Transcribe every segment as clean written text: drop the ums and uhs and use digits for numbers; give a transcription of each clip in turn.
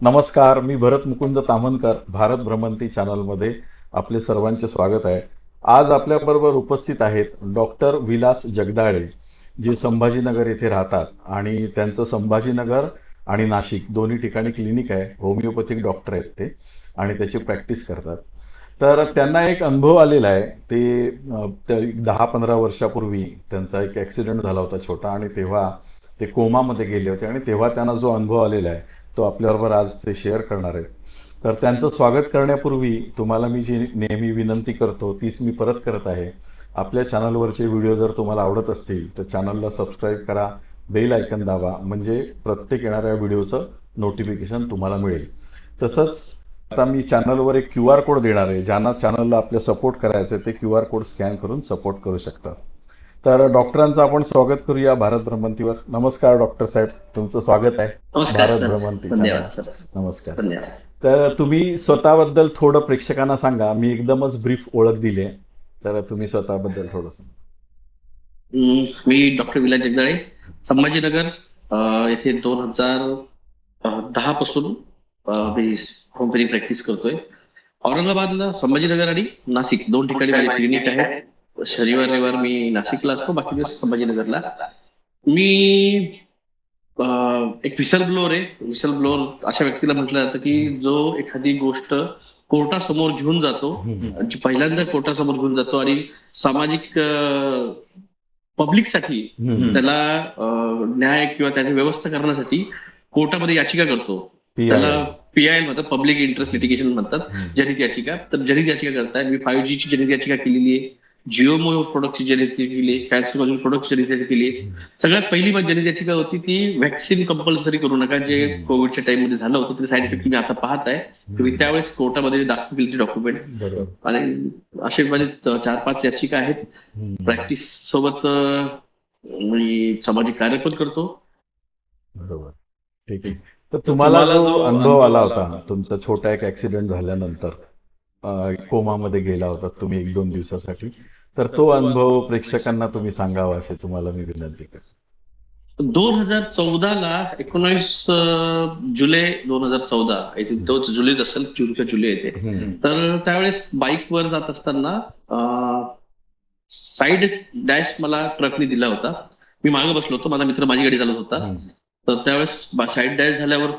नमस्कार, मी भरत मुकुंद ताम्हनकर. भारत भ्रमंती चॅनलमध्ये आपले सर्वांचे स्वागत आहे. आज आपल्याबरोबर उपस्थित आहेत डॉक्टर विलास जगदाळे, जे संभाजीनगर येथे राहतात आणि त्यांचं संभाजीनगर आणि नाशिक दोन्ही ठिकाणी क्लिनिक आहे. होमिओपॅथिक डॉक्टर आहेत ते आणि त्याची प्रॅक्टिस करतात. तर त्यांना एक अनुभव आलेला आहे. ते 10-15 वर्षापूर्वी त्यांचा एक ॲक्सिडेंट झाला होता छोटा आणि तेव्हा ते कोमामध्ये गेले होते आणि तेव्हा त्यांना जो अनुभव आलेला आहे तो आपल्याबरोबर आज ते शेअर करणार आहेत. तर त्यांचं स्वागत करण्यापूर्वी तुम्हाला मी जी नेहमी विनंती करतो तीच मी परत करत आहे. आपल्या चॅनलवरचे व्हिडिओ जर तुम्हाला आवडत असतील तर चॅनलला सबस्क्राईब करा, बेल आयकन दाबा, म्हणजे प्रत्येक येणाऱ्या व्हिडिओचं नोटिफिकेशन तुम्हाला मिळेल. तसंच आता मी चॅनलवर एक क्यू आर कोड देणार आहे. ज्यांना चॅनलला आपल्या सपोर्ट करायचं आहे ते क्यू आर कोड स्कॅन करून सपोर्ट करू शकतात. तर डॉक्टरांचं आपण स्वागत करूया भारत भ्रमंतीवर. नमस्कार डॉक्टर साहेब, तुमचं स्वागत आहे नमस्कार भारत सर. भ्रमंती धन्यवाद चॅनल. सर. नमस्कार. धन्यवाद. तर तुम्ही स्वतःबद्दल थोडं प्रेक्षकांना सांगा. मी एकदमच ब्रीफ ओळख दिली आहे, तर तुम्ही स्वतःबद्दल थोडं सांगा. मी डॉक्टर विलास जगदाळे, संभाजीनगर येथे 2010 पासून मी होमिओपॅथी प्रॅक्टिस करतोय. औरंगाबादला संभाजीनगर आणि नाशिक दोन ठिकाणी माझे क्लिनिक आहेत. शनिवार रविवार मी नाशिकला असतो, बाकी दिवस संभाजीनगरला. मी एक विसल ब्लोअर आहे. विसल ब्लोअर अशा व्यक्तीला म्हटलं जातं की जो एखादी गोष्ट कोर्टासमोर घेऊन जातो, जी पहिल्यांदा कोर्टासमोर घेऊन जातो आणि सामाजिक पब्लिकसाठी त्याला न्याय किंवा त्याची व्यवस्था करण्यासाठी कोर्टामध्ये याचिका करतो. त्याला PIL म्हणतात, पब्लिक इंटरेस्ट लिटिगेशन म्हणतात, जनहित याचिका. तर जनहित याचिका करताय. मी 5G ची जनहित याचिका केलेली आहे, जिओ प्रोडक्टची जनहित याचिका केली आहे, कॅल्सियम प्रोडक्टची जनहित याचिका केली आहे. सगळ्यात पहिली माझी जनहित याचिका होती ती व्हॅक्सिन कंपल्सरी करू नका, जे कोविडच्या टाइम मध्ये झालं होतं. ते साईड इफेक्ट तुम्ही आता पाहत आहे. तुम्ही त्यावेळेस कोर्टामध्ये दाखल केली डॉक्युमेंट्स. आणि असे माझे 4-5 याचिका आहेत. प्रॅक्टिस सोबत मी सामाजिक कार्य पण करतो. बरोबर, ठीक आहे. तर तुम्हाला जो अनुभव आला होता तुमचा छोटा एक ऍक्सिडेंट झाल्यानंतर, कोमामध्ये गेला होता तुम्ही 1-2 दिवसासाठी, तर तो अनुभव प्रेक्षकांना तुम्ही सांगावा अशी तुम्हाला मी विनंती करतो. 2014ला 19 जुलै 2014 तोच जुलैच असेल, जून किंवा जुलै येते. तर त्यावेळेस बाईकवर जात असताना साईड डॅश मला ट्रकने दिला होता. मी मागे बसलो होतो, माझा मित्र माझी गाडी चालवत होता. तर त्यावेळेस साईड डॅश झाल्यावर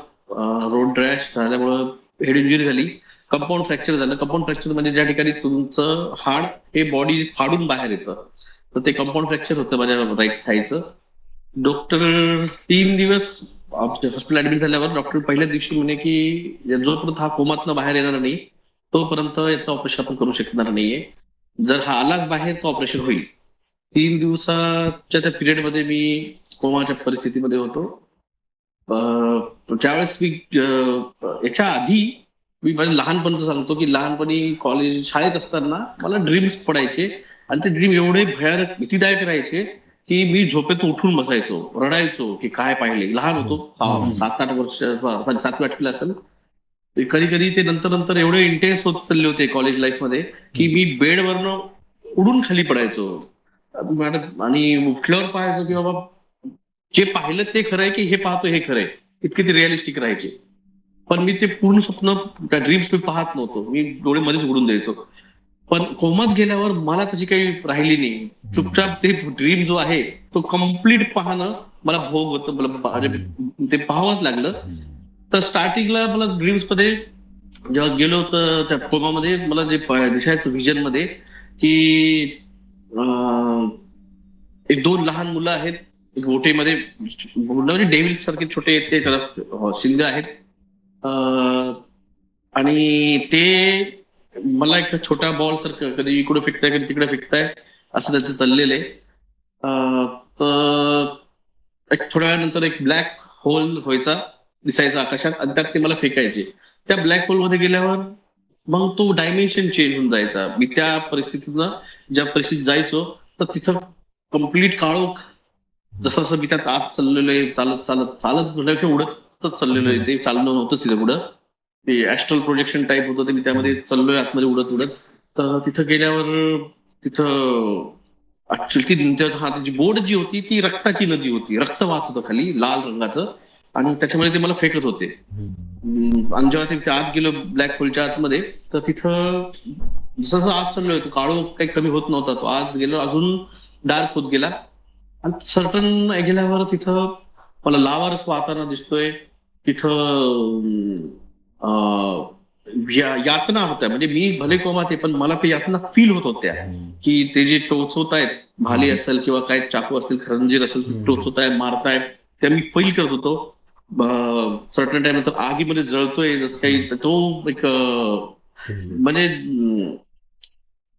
रोड रॅश झाल्यामुळं हेड इंजुरी झाली. कंपाऊंड फ्रॅक्चर झालं. कंपाऊंड फ्रॅक्चर म्हणजे ज्या ठिकाणी तुमचं हाड हे बॉडी फाडून बाहेर येतं, तर ते कंपाऊंड फ्रॅक्चर होतं माझ्या राईट थायचं. डॉक्टर 3 दिवस हॉस्पिटल ऍडमिट झाल्यावर डॉक्टर पहिल्या दिवशी म्हणे की जोपर्यंत हा कोमातनं बाहेर येणार नाही तोपर्यंत याचं ऑपरेशन आपण करू शकणार नाहीये. जर हा आलाच बाहेर तर ऑपरेशन होईल. 3 दिवसाच्या त्या पिरियडमध्ये मी कोमाच्या परिस्थितीमध्ये होतो. ज्यावेळेस मी याच्या आधी मी माझ्या लहानपणीचं सांगतो की लहानपणी कॉलेज शाळेत असताना मला ड्रीम्स पडायचे आणि ते ड्रीम एवढे भयानक भीतीदायक राहायचे की मी झोपेतून उठून बसायचो, रडायचो की काय पाहिले. लहान होतो, 7-8 वर्ष, 7वी-8वीला असेल. कधी कधी ते नंतर नंतर एवढे इंटेन्स होत चालले होते कॉलेज लाईफ मध्ये की मी बेडवरनं उडून खाली पडायचो. आणि उठल्यावर पाहायचो की बाबा जे पाहिलं ते खरंय की हे पाहतो हे खरंय, इतके ते रिअलिस्टिक राहायचे. पण मी ते पूर्ण स्वप्न, त्या ड्रीम्स मी पाहत नव्हतो. मी डोळे मध्येच उडून द्यायचो. पण कोमात गेल्यावर मला तशी काही राहिली नाही. चुपचाप ते ड्रीम जो आहे तो कम्प्लीट पाहणं मला भोग होतं. मला ते पाहावंच लागलं. तर स्टार्टिंगला मला ड्रीम्स मध्ये जेव्हा गेलो होतं त्या कोमामध्ये, मला जे दिसायचं व्हिजन मध्ये की एक 2 लहान मुलं आहेत. एक गोटेमध्ये मुलं म्हणजे डेव्हिल सारखे छोटे आहेत, ते त्याला शिंग आहेत. आणि ते मला एक छोटा बॉल सारखं कधी इकडे फेकताय कधी तिकडे फेकताय असं त्याचं चाललेलं आहे. तर एक थोड्या वेळानंतर एक ब्लॅक होल व्हायचा, दिसायचा आकाशात, आणि त्यात ते मला फेकायचे. त्या ब्लॅक होल मध्ये गेल्यावर मग तो डायमेन्शन चेंज होऊन जायचा. मी त्या परिस्थितीतनं ज्या परिस्थितीत जायचो तर तिथं कम्प्लीट काळोख. जसं जसं मी त्यात आत चाललेलो आहे, चालत चालत चालत म्हणजे उडतच चाललेलो आहे. ते चालणं नव्हतंच तिथे पुढं. ते ऍस्ट्रल प्रोजेक्शन टाईप होतं ते. मी त्यामध्ये चाललोय आतमध्ये उडत उडत. तर तिथं गेल्यावर तिथं ऍक्च्युअली ती बोट जी होती ती रक्ताची नदी होती. रक्त वाहत होतं खाली लाल रंगाचं, आणि त्याच्यामुळे ते मला फेकत होते. आणि जेव्हा तिथे आत गेलो ब्लॅक होलच्या आतमध्ये, तर तिथं जसं आत चाललोय तो काळो काही कमी होत नव्हता. तो आत गेलो अजून डार्क होत गेला आणि सर्टन गेल्यावर तिथं मला लावारस वाहताना दिसतोय. तिथं यातना होत्या. म्हणजे मी भले कोमात आहे, पण मला ते यातना फील होत होत्या, की ते जे टोचवत आहेत, भाले असेल किंवा काय चाकू असतील, खंजीर असेल, टोचवतायत, मारतायत, त्या मी फील करत होतो. सर्टन टाइम नंतर आगीमध्ये जळतोय जसं काही. तो एक म्हणजे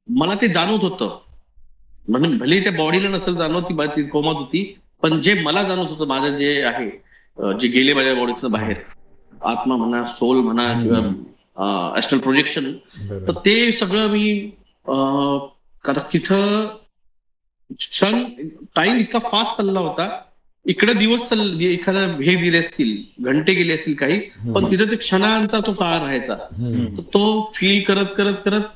मला ते जाणवत होतं. म्हणजे भले त्या बॉडीला नसेल जाणवत, ती कोमात होती, पण जे मला जाणवत होतं माझं जे आहे, जे गेले माझ्या बॉडीतून बाहेर, आत्मा म्हणा, सोल म्हणा किंवा ऍस्ट्रल प्रोजेक्शन, तर ते सगळं मी आता तिथं क्षण टाइम इतका फास्ट चालला होता. इकडे दिवस एखादा हे गेले असतील, घंटे गेले असतील काही, पण तिथं ते क्षणांचा तो काळ राहायचा. तर तो फील करत करत करत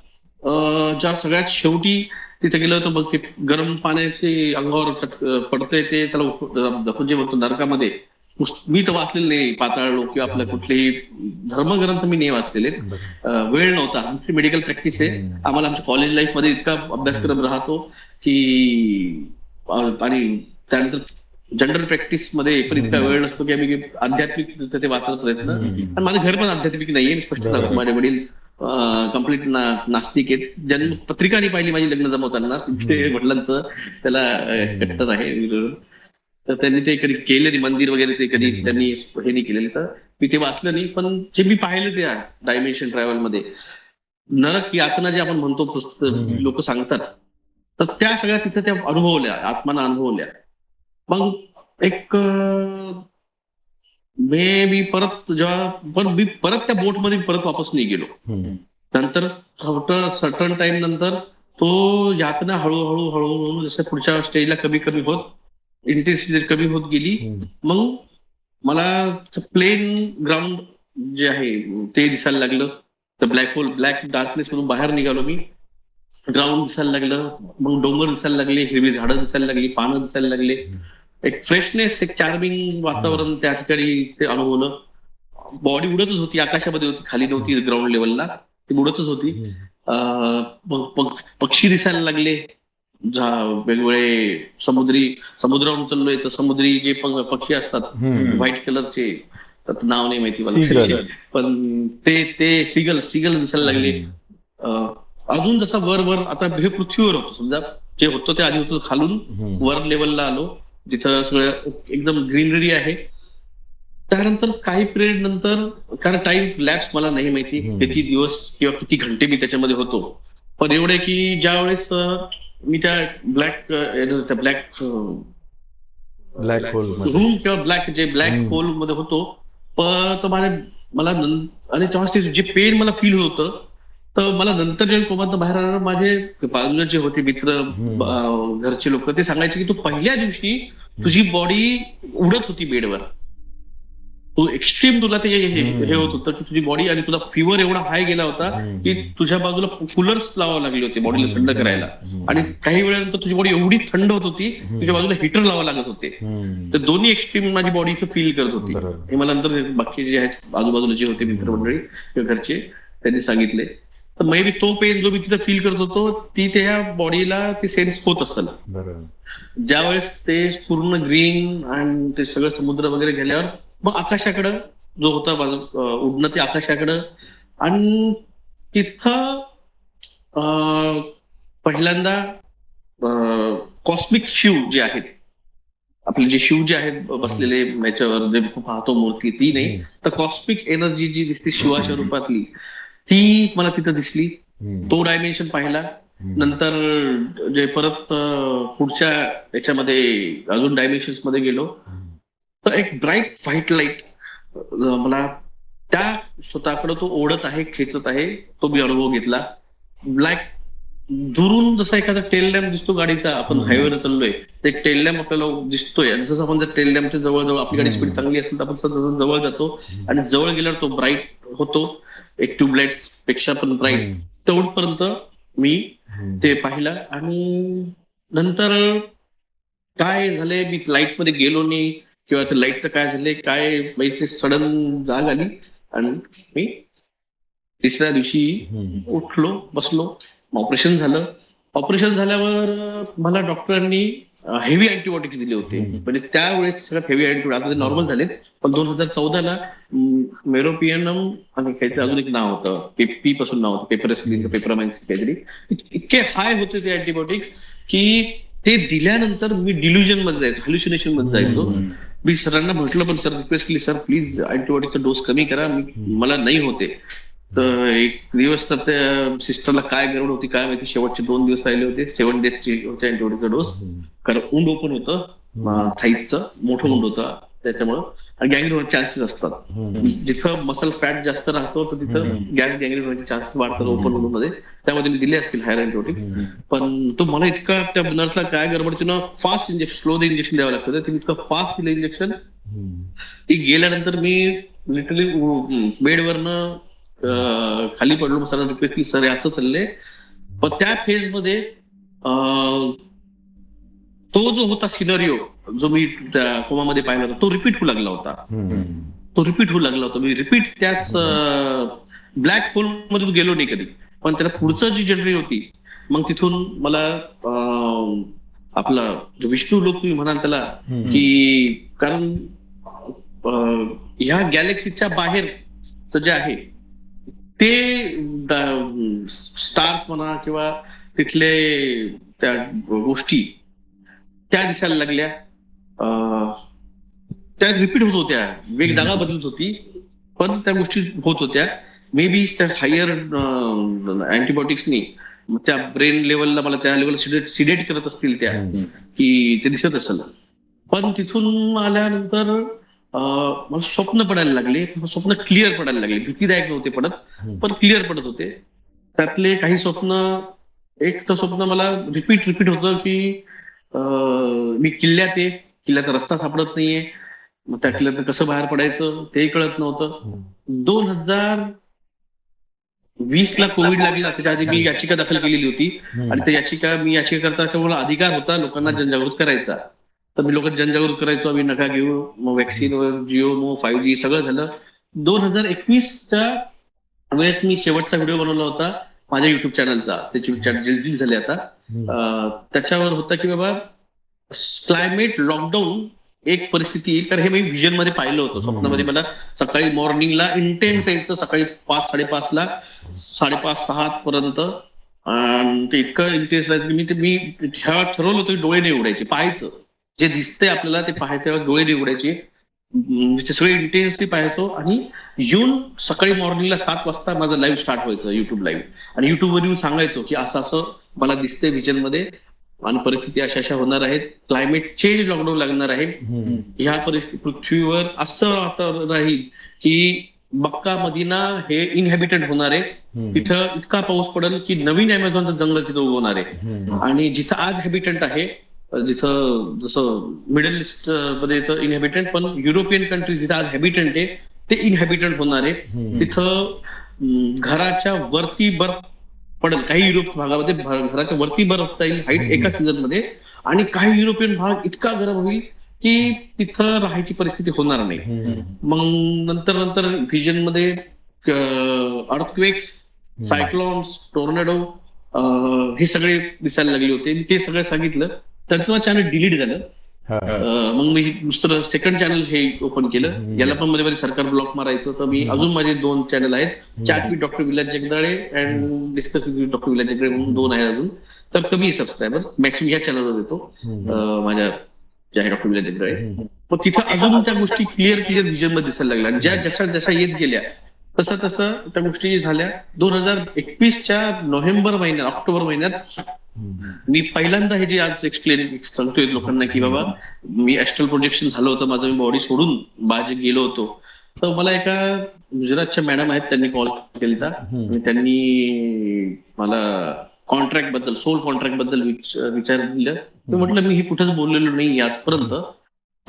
ज्या सगळ्यात शेवटी तिथे गेलं होतं, मग ते गरम पाण्याचे अंगावर पडतंय, ते त्याला आपण जे म्हणतो नरकामध्ये. मी तर वाचलेलं नाही पाताळ लोक किंवा आपल्या कुठलेही धर्मग्रंथ मी नाही वाचलेले. वेळ नव्हता, आमची मेडिकल प्रॅक्टिस आहे, आम्हाला आमच्या कॉलेज लाईफ मध्ये इतका अभ्यासक्रम राहतो की आणि त्यानंतर जनरल प्रॅक्टिस मध्ये पण इतका वेळ नसतो की आम्ही आध्यात्मिक ते वाचायचा प्रयत्न. आणि माझं घर पण आध्यात्मिक नाहीये, स्पष्ट सांगतो. माझे वडील कम्प्लीट नास्तिक आहेत. जन्म पत्रिका नाही पाहिली माझी लग्न जमवताना, ते वडिलांचं त्याला कट्टर आहे विरोध. तर त्यांनी ते कधी केलं नाही, मंदिर वगैरे ते कधी त्यांनी हे नाही केलेलं. तर मी ते वाचलं नाही, पण जे मी पाहिलं त्या डायमेन्शन ट्रॅव्हल मध्ये नरक यातना जे आपण म्हणतो लोक सांगतात, तर त्या सगळ्या तिथे त्या अनुभवल्या, आत्मानं अनुभवल्या. मग एक मी परत जेव्हा पण मी परत त्या बोटमध्ये परत वापस नाही गेलो. नंतर सर्टन टाइम नंतर तो यातना हळूहळू हळूहळू जसं पुढच्या स्टेजला कमी कमी होत, इंटेन्सिटी कमी होत गेली. मग मला प्लेन ग्राउंड जे आहे ते दिसायला लागलं. तर ब्लॅक होल, ब्लॅक डार्कनेस मधून बाहेर निघालो मी. ग्राउंड दिसायला लागलं, मग डोंगर दिसायला लागले, हिरवी झाडं दिसायला लागली, पानं दिसायला लागले. एक फ्रेशनेस, एक चार्मिंग वातावरण त्या ठिकाणी ते अनुभवलं. बॉडी उडतच होती, आकाशामध्ये होती, खाली नव्हती ग्राउंड लेवलला, ती उडतच होती. पक्षी दिसायला लागले, वेगवेगळे समुद्रावरून चाललोय तर समुद्री जे पक्षी असतात व्हाईट कलरचे, नाव नाही माहिती मला त्याचे, पण ते सिगल दिसायला लागले. अजून जसा वर आता हे पृथ्वीवर होतो, समजा जे होतं ते आधी होतं, खालून वर लेवलला आलो, जिथं सगळं एकदम ग्रीनरी आहे. त्यानंतर काही पिरियड नंतर, कारण टाइम लॅप्स मला नाही माहिती किती दिवस किंवा किती घंटे मी त्याच्यामध्ये होतो, पण एवढे की ज्या वेळेस मी त्या ब्लॅक रूम किंवा ब्लॅक होल मध्ये होतो, तर मला आणि तेव्हा जे पेन मला फील होत होतं, तर मला नंतर जे कोमातनं बाहेर आलं, माझे बाजूला जे होते मित्र, घरचे लोक, ते सांगायचे की तू पहिल्या दिवशी तुझी बॉडी उडत होती बेडवर, तू एक्स्ट्रीम, तुला ते हे होत होतं की तुझी बॉडी, आणि तुझा फिवर एवढा हाय गेला होता की तुझ्या बाजूला कूलर्स लावावं लागले होते बॉडीला थंड करायला. आणि काही वेळानंतर तुझी बॉडी एवढी थंड होत होती, तुझ्या बाजूला हिटर लावावं लागत होते. तर दोन्ही एक्स्ट्रीम माझी बॉडी इथं फील करत होती. हे मला नंतर बाकी जे आहेत आजूबाजूला जे होते मित्रमंडळी किंवा घरचे, त्यांनी सांगितले. तर मे बी तो पेन जो मी तिथं फील करत होतो, ती त्या बॉडीला ती सेन्स होत असेल. ज्यावेळेस ते पूर्ण ग्रीन आणि ते सगळं समुद्र वगैरे गेल्यावर मग आकाशाकडं जो होता माझं उडणं, ते आकाशाकडं. आणि तिथं पहिल्यांदा कॉस्मिक शिव जे आहेत, आपले जे शिव जे आहेत बसलेले याच्यावर, जे पाहतो मूर्ती, ती नाही, तर कॉस्मिक एनर्जी जी दिसते शिवाच्या रूपातली, ती मला तिथं दिसली. तो डायमेन्शन पाहिला. नंतर जे परत पुढच्या याच्यामध्ये अजून डायमेन्शन्स मध्ये गेलो, तर एक ब्राईट व्हाईट लाईट मला त्या स्वतःकडे तो ओढत आहे, खेचत आहे, तो मी अनुभव घेतला. ब्लॅक दुरून जसा एखादा टेल लॅम्प दिसतो गाडीचा, आपण हायवेवर चाललोय, ते टेल लॅम्प आपल्याला दिसतोय, आणि जसं आपण जर टेल लॅम्पच्या जवळ आपली गाडी स्पीड चांगली असेल तर आपण जवळ जातो, आणि जवळ गेल्यावर तो ब्राईट होतो, एक ट्यूबलाईट पेक्षा पण ब्राईट. तेवढपर्यंत मी ते पाहिलं. आणि नंतर काय झालंय, मी लाईट मध्ये गेलो नाही, किंवा त्या लाईटचं काय झालंय, काय माहिती, सडन जाग आली आणि मी तिसऱ्या दिवशी उठलो, बसलो, ऑपरेशन झालं. ऑपरेशन झाल्यावर मला डॉक्टरांनी हेवी अँटीबायोटिक्स दिले होते. म्हणजे त्यावेळेस सगळ्यात हेवी अँटीबायोटिक, आता ते नॉर्मल झालेत, पण 2014ला मेरोपियनम आणि काहीतरी अजून एक नाव होतं, पी पासून नाव होतं, पेपरसिलिन, पेपरामाइन्स काहीतरी. इतके हाय होते ते अँटीबायोटिक्स की ते दिल्यानंतर मी डिल्युजन मध्ये जायचो, हॅल्युसिनेशन मध्ये जायचो. मी सरांना म्हटलं, पण सर रिक्वेस्ट केली, सर प्लीज अँटीबायोटिकचा डोस कमी करा, मला नाही होते. तर एक दिवस तर त्या सिस्टरला काय गडबड होती काय माहिती, शेवटचे 2 दिवस राहिले होते, 7 डेजचे होते अँटीबायोटिकचा डोस. कारण उंड ओपन होतं थाईचं, मोठं उंड होतं त्याच्यामुळं, आणि गँग्रीन होण्याचे चान्सेस असतात. जिथं मसल फॅट जास्त राहतो तर तिथं गँग्रीन होण्याचे चान्सेस वाढतात ओपन उंड मध्ये. त्यामध्ये मी दिले असतील हायर अँटीबायोटिक्स. पण तो मला इतका, त्या नर्सला काय गडबड, तिनं फास्ट इंजेक्शन, स्लो इंजेक्शन द्यावं लागतं, तिने इतकं फास्ट दिलं इंजेक्शन. ती गेल्यानंतर मी लिटरली बेडवरनं खाली पडलो. मग सरांना रिक्वेस्ट केली, सर असं चाललंय. पण त्या फेज मध्ये तो जो होता सिनरिओ, जो मी त्या कोमामध्ये पाहिला होता, तो रिपीट होऊ लागला होता. मी रिपीट त्याच ब्लॅक होल मध्ये गेलो नाही कधी. पण त्याला पुढचं जी जर्नी होती, मग तिथून मला आपला जो विष्णू लोक तुम्ही म्हणाल त्याला, की कारण ह्या गॅलेक्सीच्या बाहेरच जे आहे ते स्टार्स म्हणा किंवा तिथले त्या गोष्टी त्या दिसायला लागल्या. त्या रिपीट होत होत्या, वेग जागा बदलत होती, पण त्या गोष्टी होत होत्या. मे बी त्या हायर अँटीबायोटिक्सनी त्या ब्रेन लेवलला, मला त्या लेवलला सिडेट करत असतील त्या, की ते दिसत असेल. पण तिथून आल्यानंतर मला स्वप्न पडायला लागले. स्वप्न क्लिअर पडायला लागले, भीतीदायक नव्हते पडत, पण क्लिअर पडत होते. त्यातले काही स्वप्न, एक तर स्वप्न मला रिपीट होतं की मी किल्ल्याचा रस्ता सापडत नाहीये. मग त्या किल्ल्यात कसं बाहेर पडायचं तेही कळत नव्हतं. 2020ला कोविड लागला, त्याच्या आधी मी याचिका दाखल केलेली होती. आणि त्या मी याचिका करता मला अधिकार होता लोकांना जनजागृत करायचा. तर मी लोकांना जनजागृत करायचो, आम्ही नका घेऊ, मग व्हॅक्सिनवर जिओ, मग 5G सगळं झालं. 2021च्या वेळेस मी शेवटचा व्हिडिओ बनवला होता माझ्या युट्यूब चॅनलचा, त्याची डिलीट झाली आता. त्याच्यावर होता की बाबा क्लायमेट लॉकडाऊन एक परिस्थिती येईल. तर हे मी व्हिजन मध्ये पाहिलं होतं. स्वप्नामध्ये मला सकाळी मॉर्निंगला इंटेन्स यायचं, सकाळी 5-5:30ला, 5:30-6 पर्यंत. आणि ते इतकं इंटेन्स राहायचं की मी ठरवलं होतं की डोळे नाही उघडायचे, पाहायचं जे दिसतंय आपल्याला ते पाहायचं, डोळे नाही उघडायचे. सगळे इंटेन्सली पाहायचो. आणि येऊन सकाळी मॉर्निंगला 7 वाजता माझं लाईव्ह स्टार्ट व्हायचं, युट्यूब लाईव्ह. आणि युट्यूबवर येऊन सांगायचो की असं मला दिसतंय व्हिजन मध्ये, आणि परिस्थिती अशा होणार आहेत, क्लायमेट चेंज, लॉकडाऊन लागणार आहे. ह्या परिस्थिती पृथ्वीवर असं वातावरण राहील की मक्का मदिना हे इनहॅबिटेड होणार आहे. तिथं इतका पाऊस पडेल की नवीन अमेझॉनचं जंगल तिथं उगवणार आहे. आणि जिथं आज हॅबिटंट आहे, जिथं जसं मिडल ईस्ट मध्ये इनहॅबिटंट, पण युरोपियन कंट्री जिथं आज हॅबिटंट आहे ते इनहॅबिटंट होणार आहे. तिथं घराच्या वरती बर्फ पडेल, काही युरोप भागामध्ये घराच्या वरती बर्फ जाईल हाईट एका सीझन मध्ये. आणि काही युरोपियन भाग इतका गरम होईल की तिथं राहायची परिस्थिती होणार नाही. मग नंतर व्हिजन मध्ये अर्थक्वेक्स, सायक्लॉन्स, टोर्नेडो हे सगळे दिसायला लागले होते. ते सगळं सांगितलं, त्याचं चॅनल डिलीट झालं. मग मी दुसरं सेकंड चॅनल हे ओपन केलं. याला पण मध्ये सरकार ब्लॉक मारायचं, तर मी अजून माझे 2 चॅनल आहेत, chat with doctor Vilas Jagdale and discuss with doctor Vilas Jagdale म्हणून 2 आहेत अजून. तर कमी सबस्क्रायबर मॅक्सिमम ह्या चॅनलवर देतो माझ्या, जे आहे डॉक्टर विलास जगदाळे. पण तिथं अजून त्या गोष्टी क्लिअर व्हिजन मध्ये दिसायला लागल्या. ज्या जशा येत गेल्या तसं त्या गोष्टी झाल्या. 2021च्या ऑक्टोबर महिन्यात मी पहिल्यांदा हे जे आज एक्सप्लेन सांगतोय लोकांना की बाबा मी ऍस्ट्रल प्रोजेक्शन झालं होतं माझं, मी बॉडी सोडून बाहेर गेलो होतो. तर मला एका गुजरातच्या मॅडम आहेत, त्यांनी कॉल केला आणि त्यांनी मला कॉन्ट्रॅक्ट बद्दल, सोल कॉन्ट्रॅक्ट बद्दल विचारलं. मी म्हटलं मी हे कुठंच बोललेलो नाही आजपर्यंत,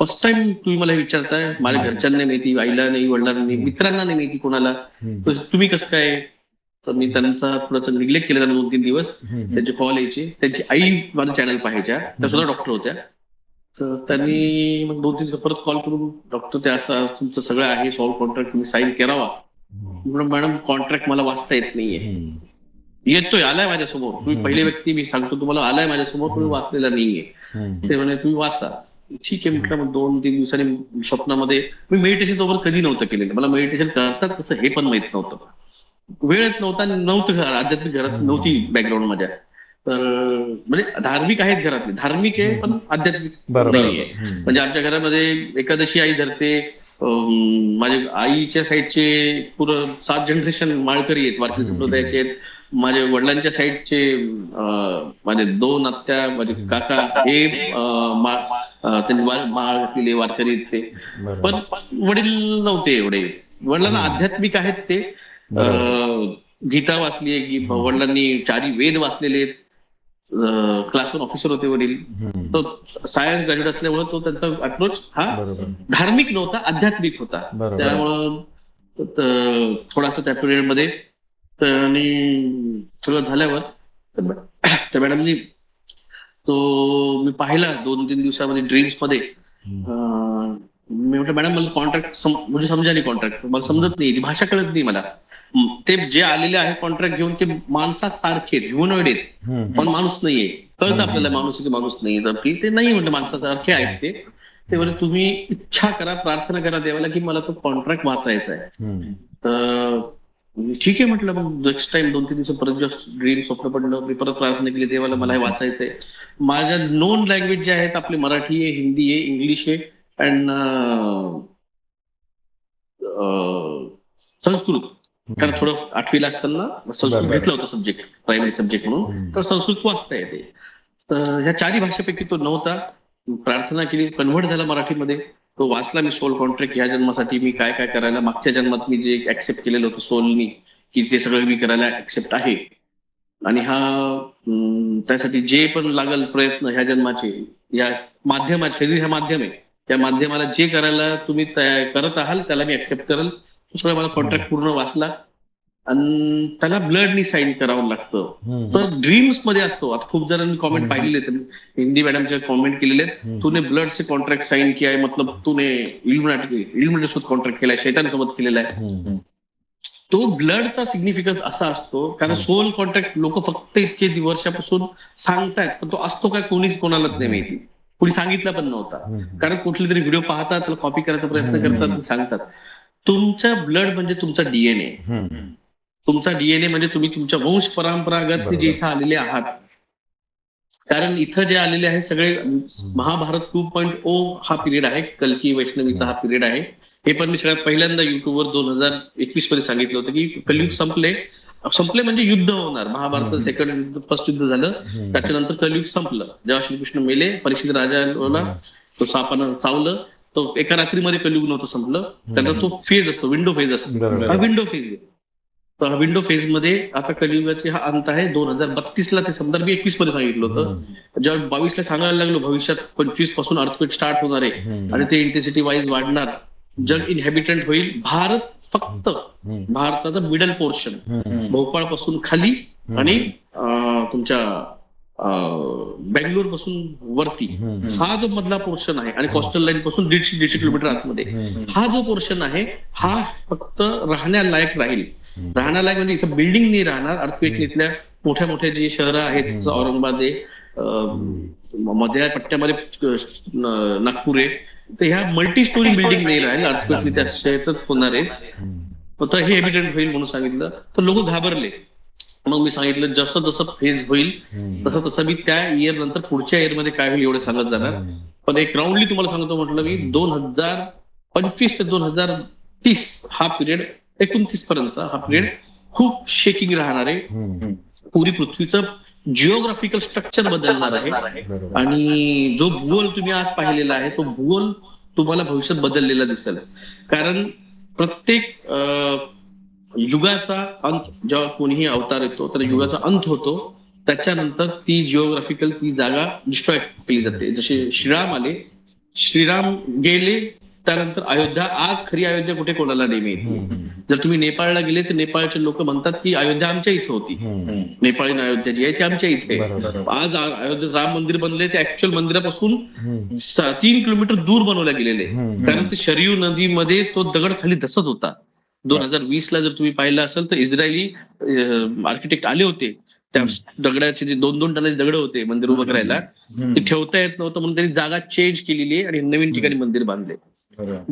फर्स्ट टाइम तुम्ही मला विचारताय. माझ्या घरच्यांना नाही माहिती, आईला नाही, वडिलांना नाही, मित्रांना नाही माहिती कोणाला, तर तुम्ही कसं काय. तर मी त्यांचा थोडासा निग्लेक्ट केला 2-3 दिवस. त्यांचे कॉल यायचे, त्यांची आई माझं चॅनल पाहायच्या, त्या सुद्धा डॉक्टर होत्या. तर त्यांनी मग 2-3 दिवस परत कॉल करून, डॉक्टर ते असं तुमचं सगळं आहे, सॉल्व कॉन्ट्रॅक्ट तुम्ही साईन करावा. म्हणून मॅडम कॉन्ट्रॅक्ट मला वाचता येत नाहीये. हम्म. येतोय, आलाय माझ्यासमोर, तुम्ही पहिली व्यक्ती मी सांगतो तुम्हाला, आलाय माझ्यासमोर, तुम्ही वाचलेला नाहीये. हम्म. ते म्हणे तुम्ही वाचा. ठीक आहे म्हटलं. मग 2-3 दिवसांनी स्वप्नामध्ये, मी मेडिटेशन तोवर कधी नव्हतं केलेलं, मला मेडिटेशन करतात कसं हे पण माहित नव्हतं, वेळच नव्हता आणि नव्हतं घर, आध्यात्मिक घरात नव्हती बॅकग्राऊंड माझ्या. तर म्हणजे धार्मिक आहेत घरातले, धार्मिक आहे पण आध्यात्मिक बरोबर. नाहीये. म्हणजे आमच्या घरामध्ये एकादशी आई धरते. माझ्या आईच्या साईडचे पुरं 7 जनरेशन माळकरी आहेत, वारकरी संप्रदायाचे आहेत. माझ्या वडिलांच्या साईडचे माझे 2 आत्या, माझे काका हे त्यांनी माळ घातलेले वारकरी आहेत ते. पण वडील नव्हते एवढे. वडिलांना आध्यात्मिक आहेत ते. गीता वाचली आहे, वडिलांनी 4 वेद वाचलेले आहेत. क्लास 1 ऑफिसर होते वडील. तो सायन्स ग्रॅज्युएट असल्यामुळे तो त्यांचा अप्रोच हा धार्मिक नव्हता, आध्यात्मिक होता. त्यामुळं थोडासा त्या पिरियड मध्ये आणि सगळं झाल्यावर त्या मॅडमनी तो मी पाहिला 2-3 दिवसामध्ये ड्रीम्स मध्ये. मी म्हटलं मॅडम मला कॉन्ट्रॅक्ट म्हणजे समजा नाही, कॉन्ट्रॅक्ट मला समजत नाही, ती भाषा कळत नाही मला. ते जे आलेले आहे कॉन्ट्रॅक्ट घेऊन ते माणसासारखे ह्युमनॉइड आहेत पण माणूस नाहीये. कळतं आपल्याला माणूस की माणूस नाही, तर ते नाही म्हणते माणसासारखे आहेत ते. ते म्हणजे तुम्ही इच्छा करा, प्रार्थना करा देवाला की मला तो कॉन्ट्रॅक्ट वाचायचा आहे. तर ठीक आहे म्हटलं. मग नेक्स्ट टाइम 2-3 दिवस परत ड्रीम स्वप्न पडलं, मी परत प्रार्थना केली देवाला मला हे वाचायचंय. माझ्या नोन लँग्वेज जे आहेत आपली मराठी आहे, हिंदी आहे, इंग्लिश आहे अँड संस्कृत. कारण थोडं 8वीला असताना संस्कृत घेतलं होतं सब्जेक्ट, प्रायमरी सब्जेक्ट म्हणून, तर संस्कृत वाचता येते. तर ह्या 4 भाषेपैकी तो नव्हता. प्रार्थना केली, कन्व्हर्ट झाला मराठीमध्ये. तो वाचला मी सोल कॉन्ट्रॅक्ट. ह्या जन्मासाठी मी काय काय करायला, मागच्या जन्मात मी जे ऍक्सेप्ट केलेलं होतं सोलनी, की ते सगळं मी करायला ऍक्सेप्ट आहे. आणि त्यासाठी जे पण लागल प्रयत्न ह्या जन्माचे, या माध्यमात, शरीर हा माध्यम आहे, त्या माध्यमाला जे करायला तुम्ही करत आहाल त्याला मी ऍक्सेप्ट करेल. सगळं मला कॉन्ट्रॅक्ट पूर्ण वाचला आणि त्याला ब्लडनी साईन करावं लागतं. तर ड्रीम्स मध्ये असतो. आता खूप जणांनी कॉमेंट पाहिलेले आहेत, हिंदी मॅडमचे कॉमेंट केलेले आहेत, तूने ब्लड से कॉन्ट्रॅक्ट साईन किया है, मतलब तूने इल्युमिनाटी सोबत कॉन्ट्रॅक्ट केलाय, शैतान सोबत केलेला आहे. तो ब्लडचा सिग्निफिकन्स असा असतो, कारण सोल कॉन्ट्रॅक्ट लोक फक्त इतके वर्षापासून सांगतायत, पण तो असतो काय कोणीच कोणालाच नाही माहिती. कोणी सांगितलं पण नव्हता. कारण कुठले तरी व्हिडिओ पाहतात, त्याला कॉपी करायचा प्रयत्न करतात, सांगतात. तुमचा ब्लड म्हणजे तुमचा डीएनए. तुमचा डीएनए म्हणजे तुम्ही तुमच्या वंश परंपरागत जे इथं आलेले आहात. कारण इथं जे आलेले आहे सगळे महाभारत 2.0 हा पिरियड आहे, कल्की वैष्णवीचा हा पिरियड आहे. हे पण मी सगळ्यात पहिल्यांदा युट्यूबवर 2021 मध्ये सांगितलं होतं की कलियुग संपले म्हणजे युद्ध होणार. महाभारत फर्स्ट युद्ध झालं, त्याच्यानंतर कलियुग संपलं. जेव्हा श्रीकृष्ण मेले, परीक्षित राजाला तो सापानं चावलं, तो एका रात्रीमध्ये कलियुग नव्हतं संपलं. त्यानंतर तो फेज असतो, विंडो फेज असतो, हा विंडो फेज आहे. तर हा विंडो फेज मध्ये आता कलियुगाचे हा अंत आहे. 2032ला ते संदर्भ 21 मध्ये सांगितलं होतं. जेव्हा 22ला सांगायला लागलो भविष्यात 25 पासून अर्थक्वेक स्टार्ट होणार आहे आणि ते इंटेन्सिटी वाईज वाढणार, जग इनहॅबिटंट होईल. फक्त भारताचा मिडल पोर्शन, भोपाळ पासून खाली आणि तुमच्या बेंगलोर पासून वरती हा जो मधला पोर्शन आहे, आणि कोस्टल लाईन पासून 150 किलोमीटर आतमध्ये हा जो पोर्शन आहे, हा फक्त राहण्यालायक राहील. राहण्यालायक म्हणजे इथं बिल्डिंग नाही राहणार. अर्थक्वेक इथल्या मोठ्या मोठ्या जी शहरं आहेत, औरंगाबाद आहे, मध्य पट्ट्यामध्ये नागपूर आहे, तर ह्या मल्टी स्टोरी बिल्डिंग नाही राहील. अर्थक्वेक त्या शहरातच होणार आहे. तर हे एव्हिडंट होईल म्हणून सांगितलं. तर लोक घाबरले. मग मी सांगितलं जसं जसं फेज होईल तसं तसं मी त्या इयर नंतर पुढच्या इयर मध्ये काय होईल एवढे सांगत जाणार. पण एक राऊंडली तुम्हाला सांगतो म्हटलं मी, 2025 ते 2030 हा पिरियड, 29 पर्यंतचा हा पिरियड खूप शेकिंग राहणार आहे. पुरी पृथ्वीचं जिओग्राफिकल स्ट्रक्चर बदलणार आहे. आणि जो भूगोल तुम्ही आज पाहिलेला आहे, तो भूगोल तुम्हाला भविष्यात बदललेला दिसेल. कारण प्रत्येक युगाचा अंत, जेव्हा कोणीही अवतार येतो तर युगाचा अंत होतो. त्याच्यानंतर ती जिओग्राफिकल ती जागा डिस्ट्रॉय केली जाते. जसे श्रीराम आले, श्रीराम गेले, त्यानंतर अयोध्या, आज खरी अयोध्या कुठे कोणाला नाही माहिती. जर तुम्ही नेपाळला गेले तर नेपाळचे लोक म्हणतात की अयोध्या आमच्या इथे होती. नेपाळी अयोध्या जी आहे ती आमच्या इथे. आज अयोध्येत राम मंदिर बनले, ते ऍक्च्युअल मंदिरापासून 3 किलोमीटर दूर बनवल्या गेलेले. कारण ते शरयू नदीमध्ये तो दगड खाली धसत होता. 2020 ला जर तुम्ही पाहिलं असेल तर इस्रायली आर्किटेक्ट आले होते. त्या दगडाचे जे 2-2 टनाचे दगड होते मंदिर उभं करायला, ते ठेवता येत नव्हतं म्हणून त्यांनी जागा चेंज केलेली आहे आणि नवीन ठिकाणी मंदिर बांधले.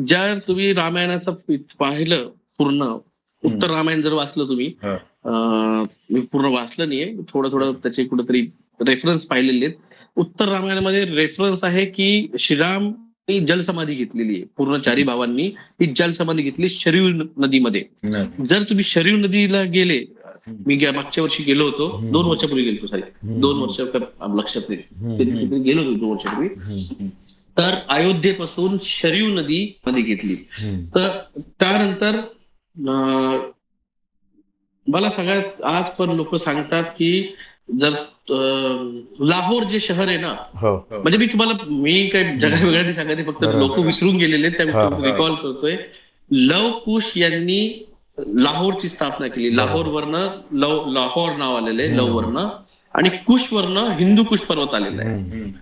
जर तुम्ही रामायणाचं पाहिलं पूर्ण, उत्तर रामायण जर वाचलं तुम्ही, मी पूर्ण वाचलं नाहीये, थोडं त्याचे कुठेतरी रेफरन्स पाहिलेले आहेत. उत्तर रामायणामध्ये रेफरन्स आहे की श्रीराम जलसमाधी घेतलेली आहे. पूर्ण 4 भावांनी ही जलसमाधी घेतली शरयू नदीमध्ये. जर तुम्ही शरयू नदीला गेले, मी मागच्या वर्षी गेलो होतो, 2 वर्षापूर्वी गेलो, सॉरी 2 वर्ष लक्षात नाही, गेलो होतो 2 वर्षापूर्वी. तर अयोध्येपासून शरयू नदी मध्ये घेतली. तर त्यानंतर मला सगळ्यात आज पण लोक सांगतात की जर लाहोर जे शहर आहे ना, म्हणजे मी काही जगावेगळ्या सांगते, फक्त लोक विसरून गेलेले त्या रिकॉल करतोय. लव कुश यांनी लाहोरची स्थापना केली. लाहोर वरनं लाहोर नाव आलेलं आहे, लव वरनं, आणि कुश वरनं हिंदू कुश पर्वत आलेला आहे.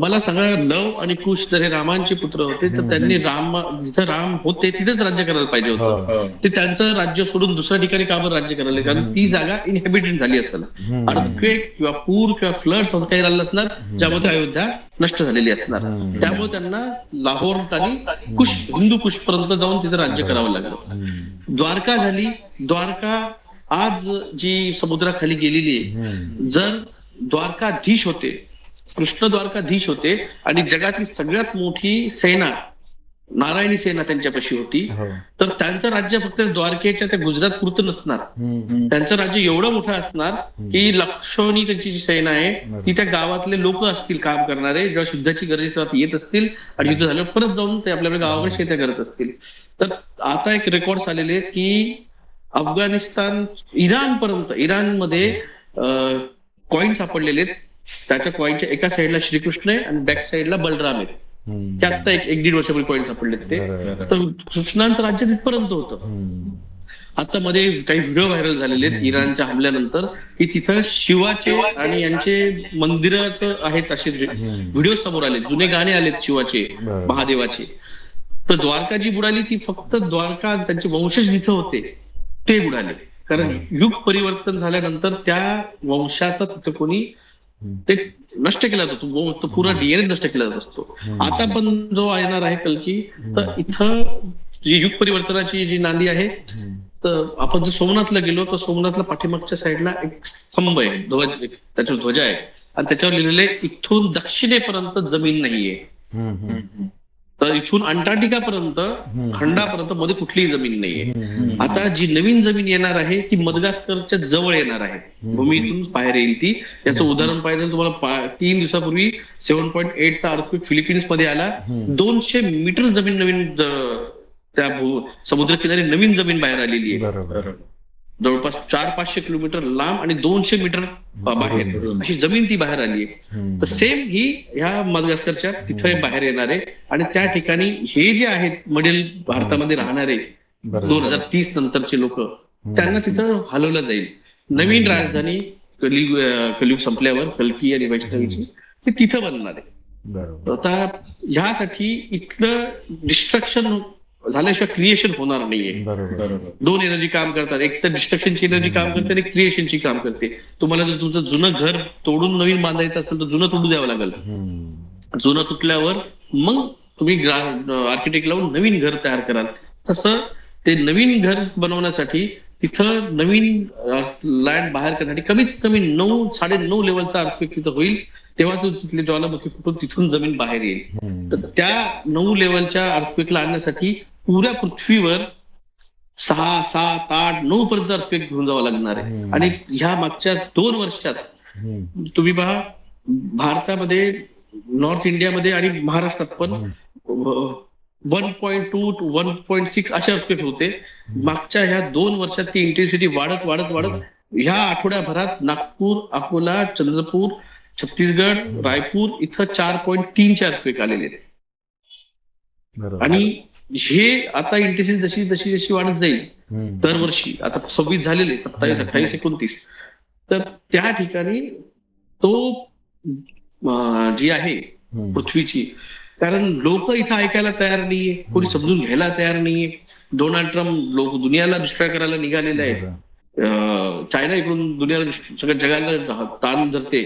मला सांगा, लव आणि कुश जर हे रामांचे पुत्र होते तर त्यांनी जिथं राम होते तिथेच राज्य करायला पाहिजे होतं. ते त्यांचं राज्य सोडून दुसऱ्या ठिकाणी का बरं राज्य करायला? कारण ती जागा इनहेबिटेड झाली असेल. अर्थक्वेक किंवा पूर किंवा फ्लड्स असं काही झालं असणार ज्यामध्ये अयोध्या नष्ट झालेली असणार. त्यामुळे त्यांना लाहोर आणि कुश, हिंदू कुश पर्यंत जाऊन तिथे राज्य करावं लागलं. द्वारका झाली. द्वारका आज जी समुद्राखाली गेलेली आहे, जर द्वारकाधीश होते, कृष्ण द्वारकाधीश होते, आणि जगातली सगळ्यात मोठी सेना नारायणी सेना त्यांच्यापाशी होती, तर त्यांचं राज्य फक्त द्वारकेच्या त्या गुजरात पुरतं नसणार. त्यांचं राज्य एवढं मोठं असणार की लक्षोनी त्यांची जी सेना आहे ती त्या गावातले लोक असतील काम करणारे, जेव्हा युद्धाची गरज येत असतील आणि युद्ध झालं परत जाऊन ते आपल्या गावाकडे शेत्या करत असतील. तर आता एक रेकॉर्ड्स आलेले आहेत की अफगाणिस्तान, इराणपर्यंत, इराणमध्ये कॉईन सापडलेले आहेत. त्याच्या कॉईनच्या एका साईडला श्रीकृष्ण आहे आणि बॅक साईडला बलराम आहे. ते आता 1-1.5 वर्षापूर्वी कॉईन सापडलेत ते. तर कृष्णांचं राज्य तिथपर्यंत होतं. आता मध्ये काही व्हिडिओ व्हायरल झालेले आहेत इराणच्या हमल्यानंतर की तिथं शिवाचे आणि यांचे मंदिराचं आहेत असे व्हिडिओ समोर आले, जुने गाणे आलेत शिवाचे, महादेवाचे. तर द्वारका जी बुडाली ती फक्त द्वारका त्यांचे वंशज जिथं होते ते बुडाले, कारण युग परिवर्तन झाल्यानंतर त्या वंशाचा तिथं कोणी ते नष्ट केला जातो, तो पुरा डीएनए नष्ट केला जात असतो. आता पण जो येणार आहे कल्की, तर इथं जी युग परिवर्तनाची जी नांदी आहे, तर आपण जर सोमनाथला गेलो तर सोमनाथला पाठीमागच्या साईडला एक स्तंभ आहे, त्याच्यावर ध्वजा आहे, आणि त्याच्यावर लिहिलेले इथून दक्षिणेपर्यंत जमीन नाहीये. तर इथून अंटार्क्टिकापर्यंत, खंडापर्यंत मध्ये कुठलीही जमीन नाहीये. आता जी नवीन जमीन येणार आहे ती मदगास्करच्या जवळ येणार आहे, भूमीतून बाहेर येईल ती. याचं उदाहरण पाहिजे तुम्हाला, 3 दिवसापूर्वी 7.8चा अर्थक्वेक फिलिपिन्स मध्ये आला. 200 मीटर जमीन नवीन त्या समुद्रकिनारी नवीन जमीन बाहेर आलेली आहे. जवळपास 400-500 किलोमीटर लांब आणि 200 मीटर बाहेर अशी जमीन ती बाहेर आली आहे. तर सेम ही ह्या मदगास्करच्या तिथे बाहेर येणार आहे. आणि त्या ठिकाणी हे जे आहेत मिडल भारतामध्ये राहणारे 2030 नंतरचे लोक, त्यांना तिथं हलवलं जाईल. नवीन राजधानी कलियुग संपल्यावर कल्की आणि वैष्णवीची ती तिथं बनणार आहे. आता ह्यासाठी इथलं डिस्ट्रक्शन झाल्याशिवाय क्रिएशन होणार नाहीये. 2 एनर्जी काम करतात, एक तर डिस्ट्रक्शनची एनर्जी काम करते आणि क्रिएशनची काम करते. तुम्हाला जर तुमचं जुनं घर तोडून नवीन बांधायचं असेल तर जुनं तोडू द्यावं लागेल. जुनं तुटल्यावर मग तुम्ही आर्किटेक्ट लावून नवीन घर तयार कराल. तसं ते नवीन घर बनवण्यासाठी तिथं नवीन लँड बाहेर करण्यासाठी कमीत कमी 9-9.5 लेवलचा अर्थक्वेक तिथं होईल, तेव्हा तो तिथले ज्वालामुखी फुटून तिथून जमीन बाहेर येईल. तर त्या 9 लेवलच्या अर्थक्वेकला आणण्यासाठी पुऱ्या पृथ्वीवर 6, 7, 8, 9 पर्यंत अर्थक्वेक घेऊन जावं लागणार आहे. आणि ह्या मागच्या 2 वर्षात तुम्ही पहा, भारतामध्ये, नॉर्थ इंडियामध्ये आणि महाराष्ट्रात पण 1.2 to 1.6 असे अर्थक्वेक होते. मागच्या ह्या 2 वर्षात ती इंटेन्सिटी वाढत वाढत वाढत ह्या आठवड्याभरात नागपूर, अकोला, चंद्रपूर, छत्तीसगड, रायपूर इथं 4.3चे अर्थक्वेक आलेले आहेत. आणि हे आता इंटेन्सिटी जशी जशी जशी वाढत जाईल दरवर्षी, आता 26 झालेले, 27, 28, 29, तर त्या ठिकाणी तो जी आहे पृथ्वीची. कारण लोक इथं ऐकायला तयार नाहीये, कोणी समजून घ्यायला तयार नाहीये. डोनाल्ड ट्रम्प लोक दुनियाला डिस्ट्रॉय करायला निघालेले आहेत. चायना इकडून दुनियाला सगळ्या जगाला ताणून धरते,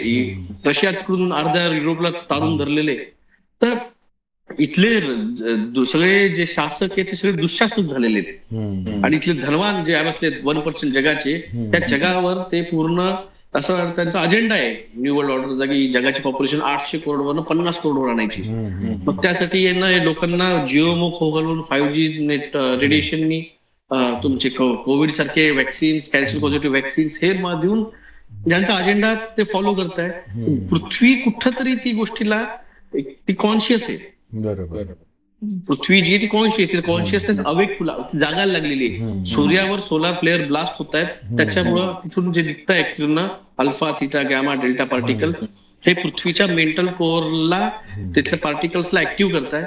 रशिया तिकडून अर्ध्या युरोपला ताणून धरलेले. तर इथले सगळे जे शासक आहेत ते सगळे दुःशासक झालेले आहेत. आणि इथले धनवान जे असले 1% जगाचे, त्या जगावर ते पूर्ण असं त्यांचा अजेंडा आहे न्यू वर्ल्ड ऑर्डरचा, की जगाची पॉप्युलेशन 800 करोडवरनं 50 करोडवर आणायची. मग त्यासाठी लोकांना जिओमुख घालून 5G नेट रेडिएशननी तुमचे कोविड सारखे वॅक्सिन्स, कॅन्सर पॉझिटिव्ह वॅक्सिन्स हे देऊन ज्यांचा अजेंडा ते फॉलो करताय. पृथ्वी कुठंतरी ती गोष्टीला ती कॉन्शियस आहे. बरोबर. पृथ्वी जी ती कॉन्शियसनेस अवेक जागायला लागलेली आहे. सूर्यावर सोलार फ्लेअर ब्लास्ट होत आहेत, त्याच्यामुळं तिथून जे निघत आहे किरण, alpha, theta, gamma, delta particles हे पृथ्वीच्या मेंटल कोअरला, तिथल्या पार्टिकल्सला ऍक्टिव्ह करताय.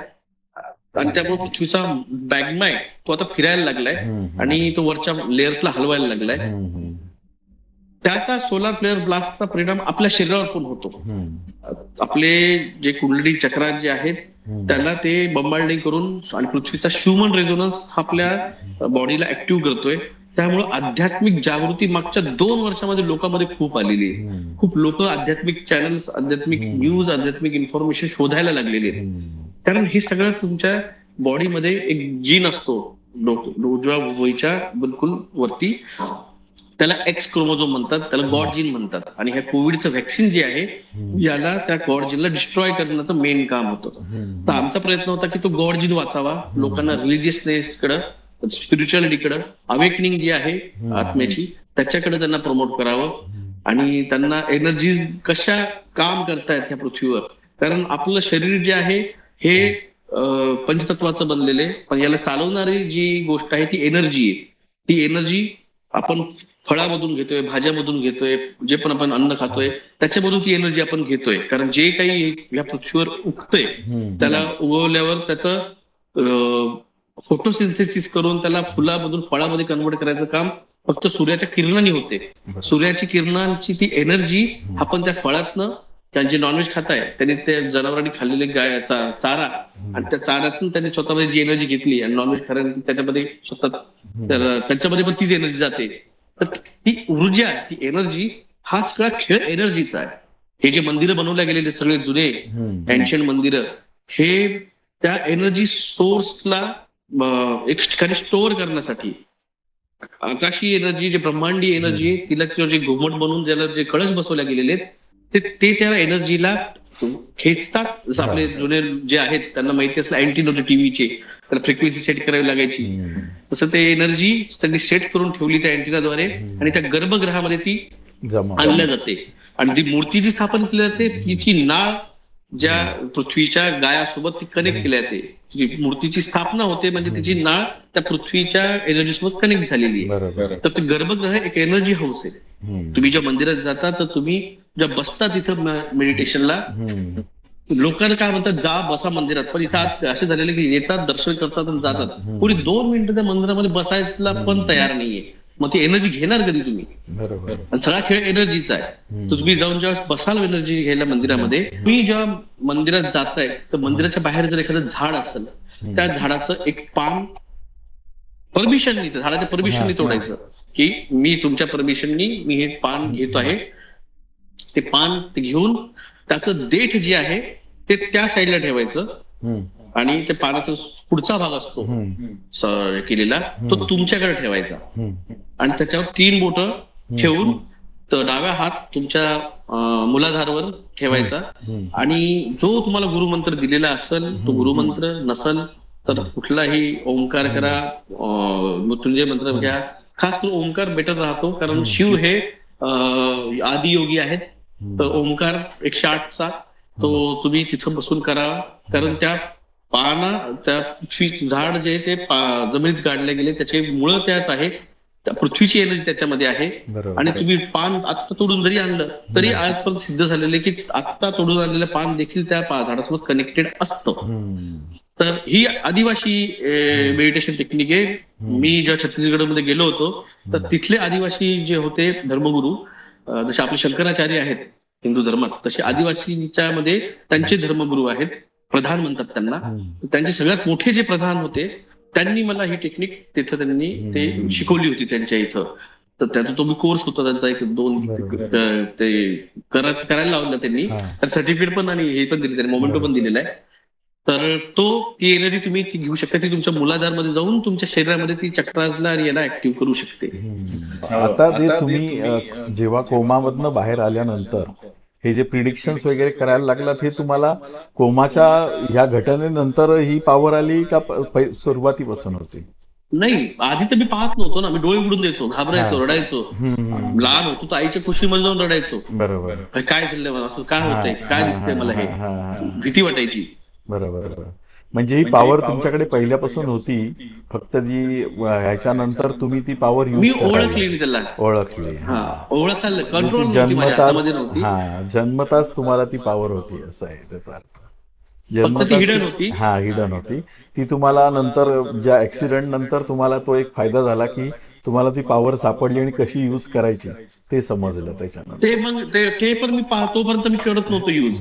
आणि त्यामुळे पृथ्वीचा मॅग्मा आहे तो आता फिरायला लागलाय आणि तो वरच्या लेयर्सला हलवायला लागलाय. त्याचा सोलार फ्लेअर ब्लास्टचा परिणाम आपल्या शरीरावर पण होतो. आपले जे कुंडली चक्रात जे आहेत त्याला ते बंबाल्डिंग करून आणि पृथ्वीचा ह्युमन रेझोनन्स आपल्या बॉडीला ऍक्टिव्ह करतोय. त्यामुळे आध्यात्मिक जागृती मागच्या 2 वर्षामध्ये लोकांमध्ये खूप आलेली आहे. खूप लोक आध्यात्मिक चॅनल्स, आध्यात्मिक न्यूज, आध्यात्मिक इन्फॉर्मेशन शोधायला लागलेले आहेत. कारण हे सगळं तुमच्या बॉडीमध्ये एक जीन असतो उजव्या भुवईच्या बिलकुल वरती, त्याला एक्स क्रोमोझोम म्हणतात, त्याला गॉड जीन म्हणतात. आणि ह्या कोविडचं व्हॅक्सिन जे आहे याला त्या गॉड जीनला डिस्ट्रॉय करण्याचं मेन काम होतं. तर आमचा प्रयत्न होता की तो गॉड जीन वाचावा, लोकांना रिलिजियसनेस कडं, स्पिरिच्युअलिटीकडं, अवेकनिंग जी आहे आत्म्याची त्याच्याकडे त्यांना प्रमोट करावं. आणि त्यांना एनर्जीज कशा काम करतायत ह्या पृथ्वीवर. कारण आपलं शरीर जे आहे हे पंचतत्वाचं बनलेलं आहे, पण याला चालवणारी जी गोष्ट आहे ती एनर्जी आहे. ती एनर्जी आपण फळामधून घेतोय, भाज्यामधून घेतोय, जे पण आपण अन्न खातोय त्याच्यामधून ती एनर्जी आपण घेतोय. कारण जे काही या पृथ्वीवर उगतंय त्याला उगवल्यावर त्याचं फोटोसिंथेसिस करून त्याला फुलामधून फळामध्ये कन्वर्ट करायचं काम फक्त सूर्याच्या किरणांनी होते. सूर्याची किरणांची ती एनर्जी आपण त्या फळातनं, जे नॉनव्हेज खाताय त्यांनी त्या जनावरांनी खाल्लेले गायचा चारा आणि त्या चाऱ्यातून त्यांनी स्वतःमध्ये जी एनर्जी घेतली आणि नॉनव्हेज खाण्यातून त्याच्यामध्ये स्वतः त्यांच्यामध्ये पण तीच एनर्जी जाते. तर ती ऊर्जा, ती एनर्जी, हा सगळा खेळ एनर्जीचा आहे. हे जे मंदिरं बनवल्या गेलेले सगळे जुने एन्शियंट मंदिरं, हे त्या एनर्जी सोर्सला एक ठिकाणी स्टोअर करण्यासाठी, आकाशी एनर्जी, जे ब्रह्मांडी एनर्जी, तिला जे घुमट बनवून ज्याला जे कळस बसवल्या गेलेले आहेत ते त्या एनर्जीला खेचतात. जसं आपले जुने जे आहेत त्यांना माहिती असलं अँटीन होते टीव्हीचे, त्याला फ्रिक्वेन्सी सेट करावी लागायची, तसं ते एनर्जी त्यांनी सेट करून ठेवली त्या अँटीनाद्वारे आणि त्या गर्भगृहामध्ये ती आणल्या जाते. आणि जी मूर्ती जी स्थापन केली जाते तिची नाळ ज्या पृथ्वीच्या गायासोबत ती कनेक्ट केली जाते. मूर्तीची स्थापना होते म्हणजे तिची नाळ त्या पृथ्वीच्या एनर्जी सोबत कनेक्ट झालेली आहे. तर ते गर्भगृह एक एनर्जी हाऊस आहे. तुम्ही ज्या मंदिरात जाता तर तुम्ही ज्या बसता तिथं मेडिटेशनला, लोकांना काय म्हणतात जा बसा मंदिरात, पण इथं आज असे झालेले की येतात, दर्शन करतात आणि जातात. कोणी 2 मिनिटं त्या मंदिरामध्ये बसायला पण तयार नाहीये. मग ती एनर्जी घेणार कधी तुम्ही? आणि सगळा खेळ एनर्जीचा आहे. तर तुम्ही जाऊन जेव्हा बसाल एनर्जी घ्यायला मंदिरामध्ये, तुम्ही जेव्हा मंदिरात जाताय तर मंदिराच्या बाहेर जर एखादं झाड असेल, त्या झाडाचं एक पान परमिशननी, झाडाच्या परमिशननी तोडायचं, की मी तुमच्या परमिशननी मी हे पान घेतो आहे. ते पान घेऊन त्याचं देठ जे आहे ते त्या साईडला ठेवायचं आणि ते पानाचा पुढचा भाग असतो केलेला तो तुमच्याकडे ठेवायचा आणि त्याच्यावर 3 बोटं ठेवून डाव्या हात तुमच्या मुलाधारवर ठेवायचा. आणि जो तुम्हाला गुरुमंत्र दिलेला असेल तो गुरुमंत्र नसल तर कुठलाही ओंकार करा, मृत्युंजय मंत्र घ्या. खास करून ओंकार बेटर राहतो कारण शिव हे आदियोगी आहेत. तर ओंकार 108चा तो तुम्ही तिथं बसून करा. कारण त्या त्या पृथ्वी झाड जे ते जमिनीत गाडले गेले त्याचे मुळं त्यात आहे, त्या पृथ्वीची एनर्जी त्याच्यामध्ये आहे. आणि तुम्ही पान आत्ता तोडून जरी आणलं तरी आजपर्यंत सिद्ध झालेले की आत्ता तोडून आणलेलं पान देखील त्या झाडासोबत कनेक्टेड असतं. तर ही आदिवासी मेडिटेशन टेक्निक आहे. मी जेव्हा छत्तीसगडमध्ये गेलो होतो तर तिथले आदिवासी जे होते धर्मगुरू, जसे आपले शंकराचार्य आहेत, हिंदू धर्मात, तसे आदिवासींच्या मध्ये त्यांचे धर्मगुरू आहेत, प्रधान म्हणतात त्यांना. त्यांचे सगळ्यात मोठे जे प्रधान होते त्यांनी मला ही टेक्निक तिथं त्यांनी ते शिकवली होती त्यांच्या इथं. तर त्याचा तो मी कोर्स होता त्यांचा एक 2 ते करायला लावला त्यांनी. तर सर्टिफिकेट पण आणि हे पण दिले त्यांनी, मोमेंटो पण दिलेला आहे. तर ती एनर्जी तुम्ही ती घेऊ शकता, ती तुमच्या मूलाधारमध्ये जाऊन तुमच्या शरीरामध्ये ती चक्रासला आणि याला ऍक्टिव्ह करू शकते. आता जे तुम्ही जेव्हा कोमामधनं बाहेर आल्यानंतर हे जे प्रिडिक्शन्स वगैरे करायला लागलात, हे तुम्हाला कोमाच्या ह्या घटनेनंतर ही पॉवर आली का सुरुवातीपासून होती? नाही, आधी तर मी पाहत नव्हतो ना, मी डोळे उघडून द्यायचो, घाबरायचो, रडायचो. लहान होतो तर आईच्या कुशीमध्ये जाऊन रडायचो. बरोबर. काय चाललंय मला, असं काय होतंय, काय दिसतंय मला, हे भीती वाटायची. बरोबर. म्हणजे ही पॉवर तुमच्याकडे पहिल्यापासून होती, फक्त जी ह्याच्यानंतर तुम्ही ती पॉवर मी ओळखली त्याला. ओळखली. ओळखायला कंट्रोल नव्हती माझ्या हातामध्ये नव्हती. जन्मताच तुम्हाला ती पॉवर होती, असं आहे त्याचा अर्थ. फक्त ती हिडन होती. हिडन होती. ती तुम्हाला नंतर ज्या ऍक्सिडेंट नंतर तुम्हाला तो एक फायदा झाला की तुम्हाला ती पॉवर सापडली आणि कशी यूज करायची ते समजलं त्याच्यानंतर. ते मग ते पण मी तोपर्यंत मी करत नव्हतो यूज.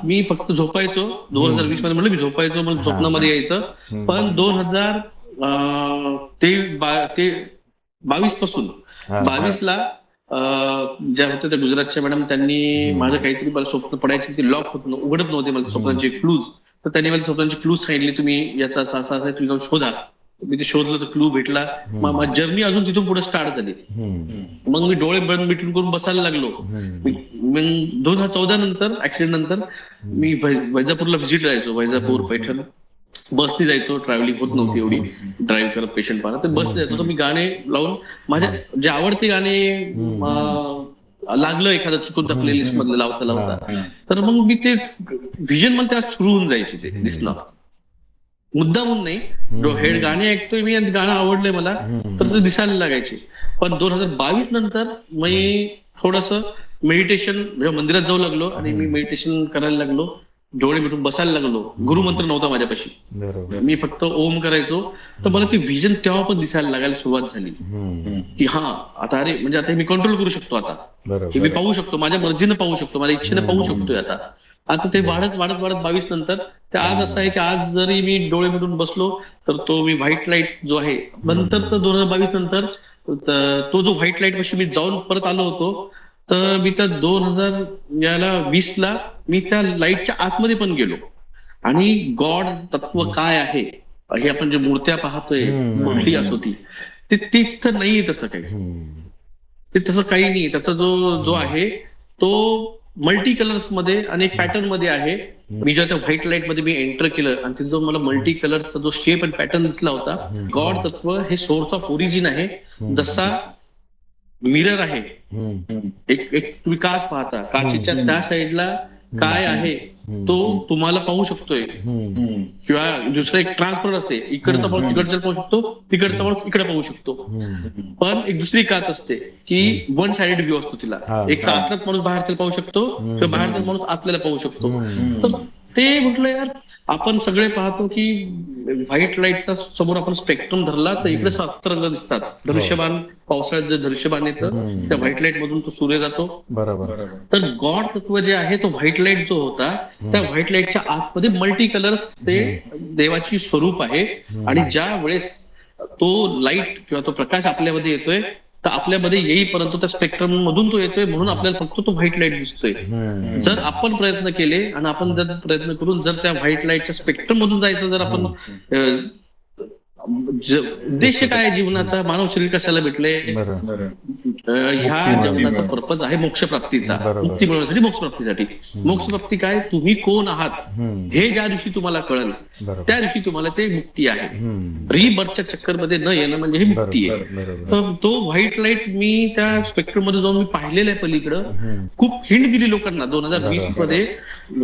मी फक्त झोपायचो. 2020 मध्ये म्हणलं मी झोपायचो, मला स्वप्नामध्ये यायचं. पण 2022 पासून 22ला ज्या होत्या त्या गुजरातच्या मॅडम, त्यांनी माझं काहीतरी मला स्वप्न पडायची, ते लॉक उघडत नव्हते मला स्वप्नांचे क्लूज. तर त्यांनी मला स्वप्नांचे क्लूज सांगितले, तुम्ही याचा असा असा तुम्ही जाऊन शोधा. मी ते शोधलं तर क्लू भेटला. मग जर्नी अजून तिथून पुढे स्टार्ट झाली. मग मी डोळे बंद मिटून करून बसायला लागलो. मग 2014 नंतर ऍक्सिडेंट नंतर मी वैजापूरला व्हिजिट राहायचो, वैजापूर पैठण. बसने जायचो, ट्रॅव्हलिंग होत नव्हती एवढी, ड्राईव्ह करत पेशंट पाहणं. तर बसने जायचो, तर मी गाणे लावून माझ्या जे आवडते गाणे लागलं एखादं चुकून त्या प्लेलिस्ट मधलं लावता लावता, तर मग मी ते व्हिजन मला त्या सुरू होऊन जायचे, ते दिसणं मुद्दामून नाही. हेड गाणे ऐकतोय मी आणि गाणं आवडलंय मला, तर ते दिसायला लागायचे. पण 2022 नंतर मी थोडस मेडिटेशन मंदिरात जाऊ लागलो आणि मी मेडिटेशन करायला लागलो. डोळे मिटून बसायला लागलो. गुरुमंत्र नव्हता माझ्यापाशी, मी फक्त ओम करायचो. तर मला ते व्हिजन तेव्हा पण दिसायला लागायला सुरुवात झाली की आता अरे म्हणजे आता मी कंट्रोल करू शकतो, आता हे मी पाहू शकतो, माझ्या मर्जीनं पाहू शकतो, माझ्या इच्छेनं पाहू शकतोय आता ते वाढत वाढत वाढत 22 नंतर ते आज असं आहे की आज जरी मी डोळे मिटून बसलो तर तो मी व्हाईट लाईट जो आहे नंतर, तर 2022 नंतर तो जो व्हाईट लाईट पाशी मी जाऊन परत आलो होतो, तर मी त्या 2020ला मी त्या लाईटच्या आतमध्ये पण गेलो. आणि गॉड तत्व काय आहे हे आपण जे मूर्त्या पाहतोय कुठली असो ती, ते तिथं नाहीये तसं काही. ते तसं काही नाही. त्याचा जो आहे तो मल्टी कलर्स मध्ये आणि एक पॅटर्न मध्ये आहे. मी जेव्हा त्या व्हाईट लाईट मध्ये मी एंटर केलं आणि तिथे जो मला मल्टी कलरचा जो शेप आणि पॅटर्न दिसला होता, गॉड तत्व हे सोर्स ऑफ ओरिजिन आहे. जसा मिरर आहे, एक तुम्ही काच पाहता, काचेच्या त्या साईडला काय आहे तो तुम्हाला पाहू शकतोय. किंवा दुसरं एक ट्रान्सफर असते, इकडचा माणूस तिकडचा पाहू शकतो, तिकडचा माणूस इकडे पाहू शकतो. पण एक दुसरी काच असते की वन साइडेड व्ह्यू असतो तिला. एक तर आतलाच माणूस बाहेरचा पाहू शकतो किंवा बाहेरचा माणूस आतल्याला पाहू शकतो. तर ते म्हटलं यार, आपण सगळे पाहतो की व्हाईट लाईटचा समोर आपण स्पेक्ट्रम धरला तर इकडे 7 रंग दिसतात. दृश्यमान, पावसाळ्यात जे दृश्यमान येतं त्या व्हाईट लाईट मधून तो सूर्य जातो. बरोबर. तर गॉड तत्व जे आहे तो व्हाईट लाईट जो होता, त्या व्हाईट लाईटच्या आतमध्ये मल्टी कलर्स ते देवाची स्वरूप आहे. आणि ज्या वेळेस तो लाईट किंवा तो प्रकाश आपल्यामध्ये येतोय, तर आपल्यामध्ये येईपर्यंत त्या स्पेक्ट्रम मधून तो येतोय, म्हणून आपल्याला फक्त तो व्हाईट लाईट दिसतोय. जर आपण प्रयत्न केले आणि आपण जर प्रयत्न करून जर त्या व्हाईट लाईटच्या स्पेक्ट्रम मधून जायचं, जर आपण उद्देश काय जीवनाचा, मानव शरीर कशाला भेटले, ह्या जीवनाचा पर्पज आहे मोक्षप्राप्तीचा, मुक्ती मिळवण्यासाठी, मोक्षप्राप्तीसाठी. मोक्षप्राप्ती काय, तुम्ही कोण आहात हे ज्या दिवशी तुम्हाला कळलं त्या दिवशी तुम्हाला ते मुक्ती आहे. रिबर्थच्या चक्कर मध्ये न येणं म्हणजे ही मुक्ती आहे. तर तो व्हाईट लाईट मी त्या स्पेक्ट्रम मध्ये जाऊन मी पाहिलेलं आहे पलीकडं. खूप हिंट दिली लोकांना 2020 मध्ये,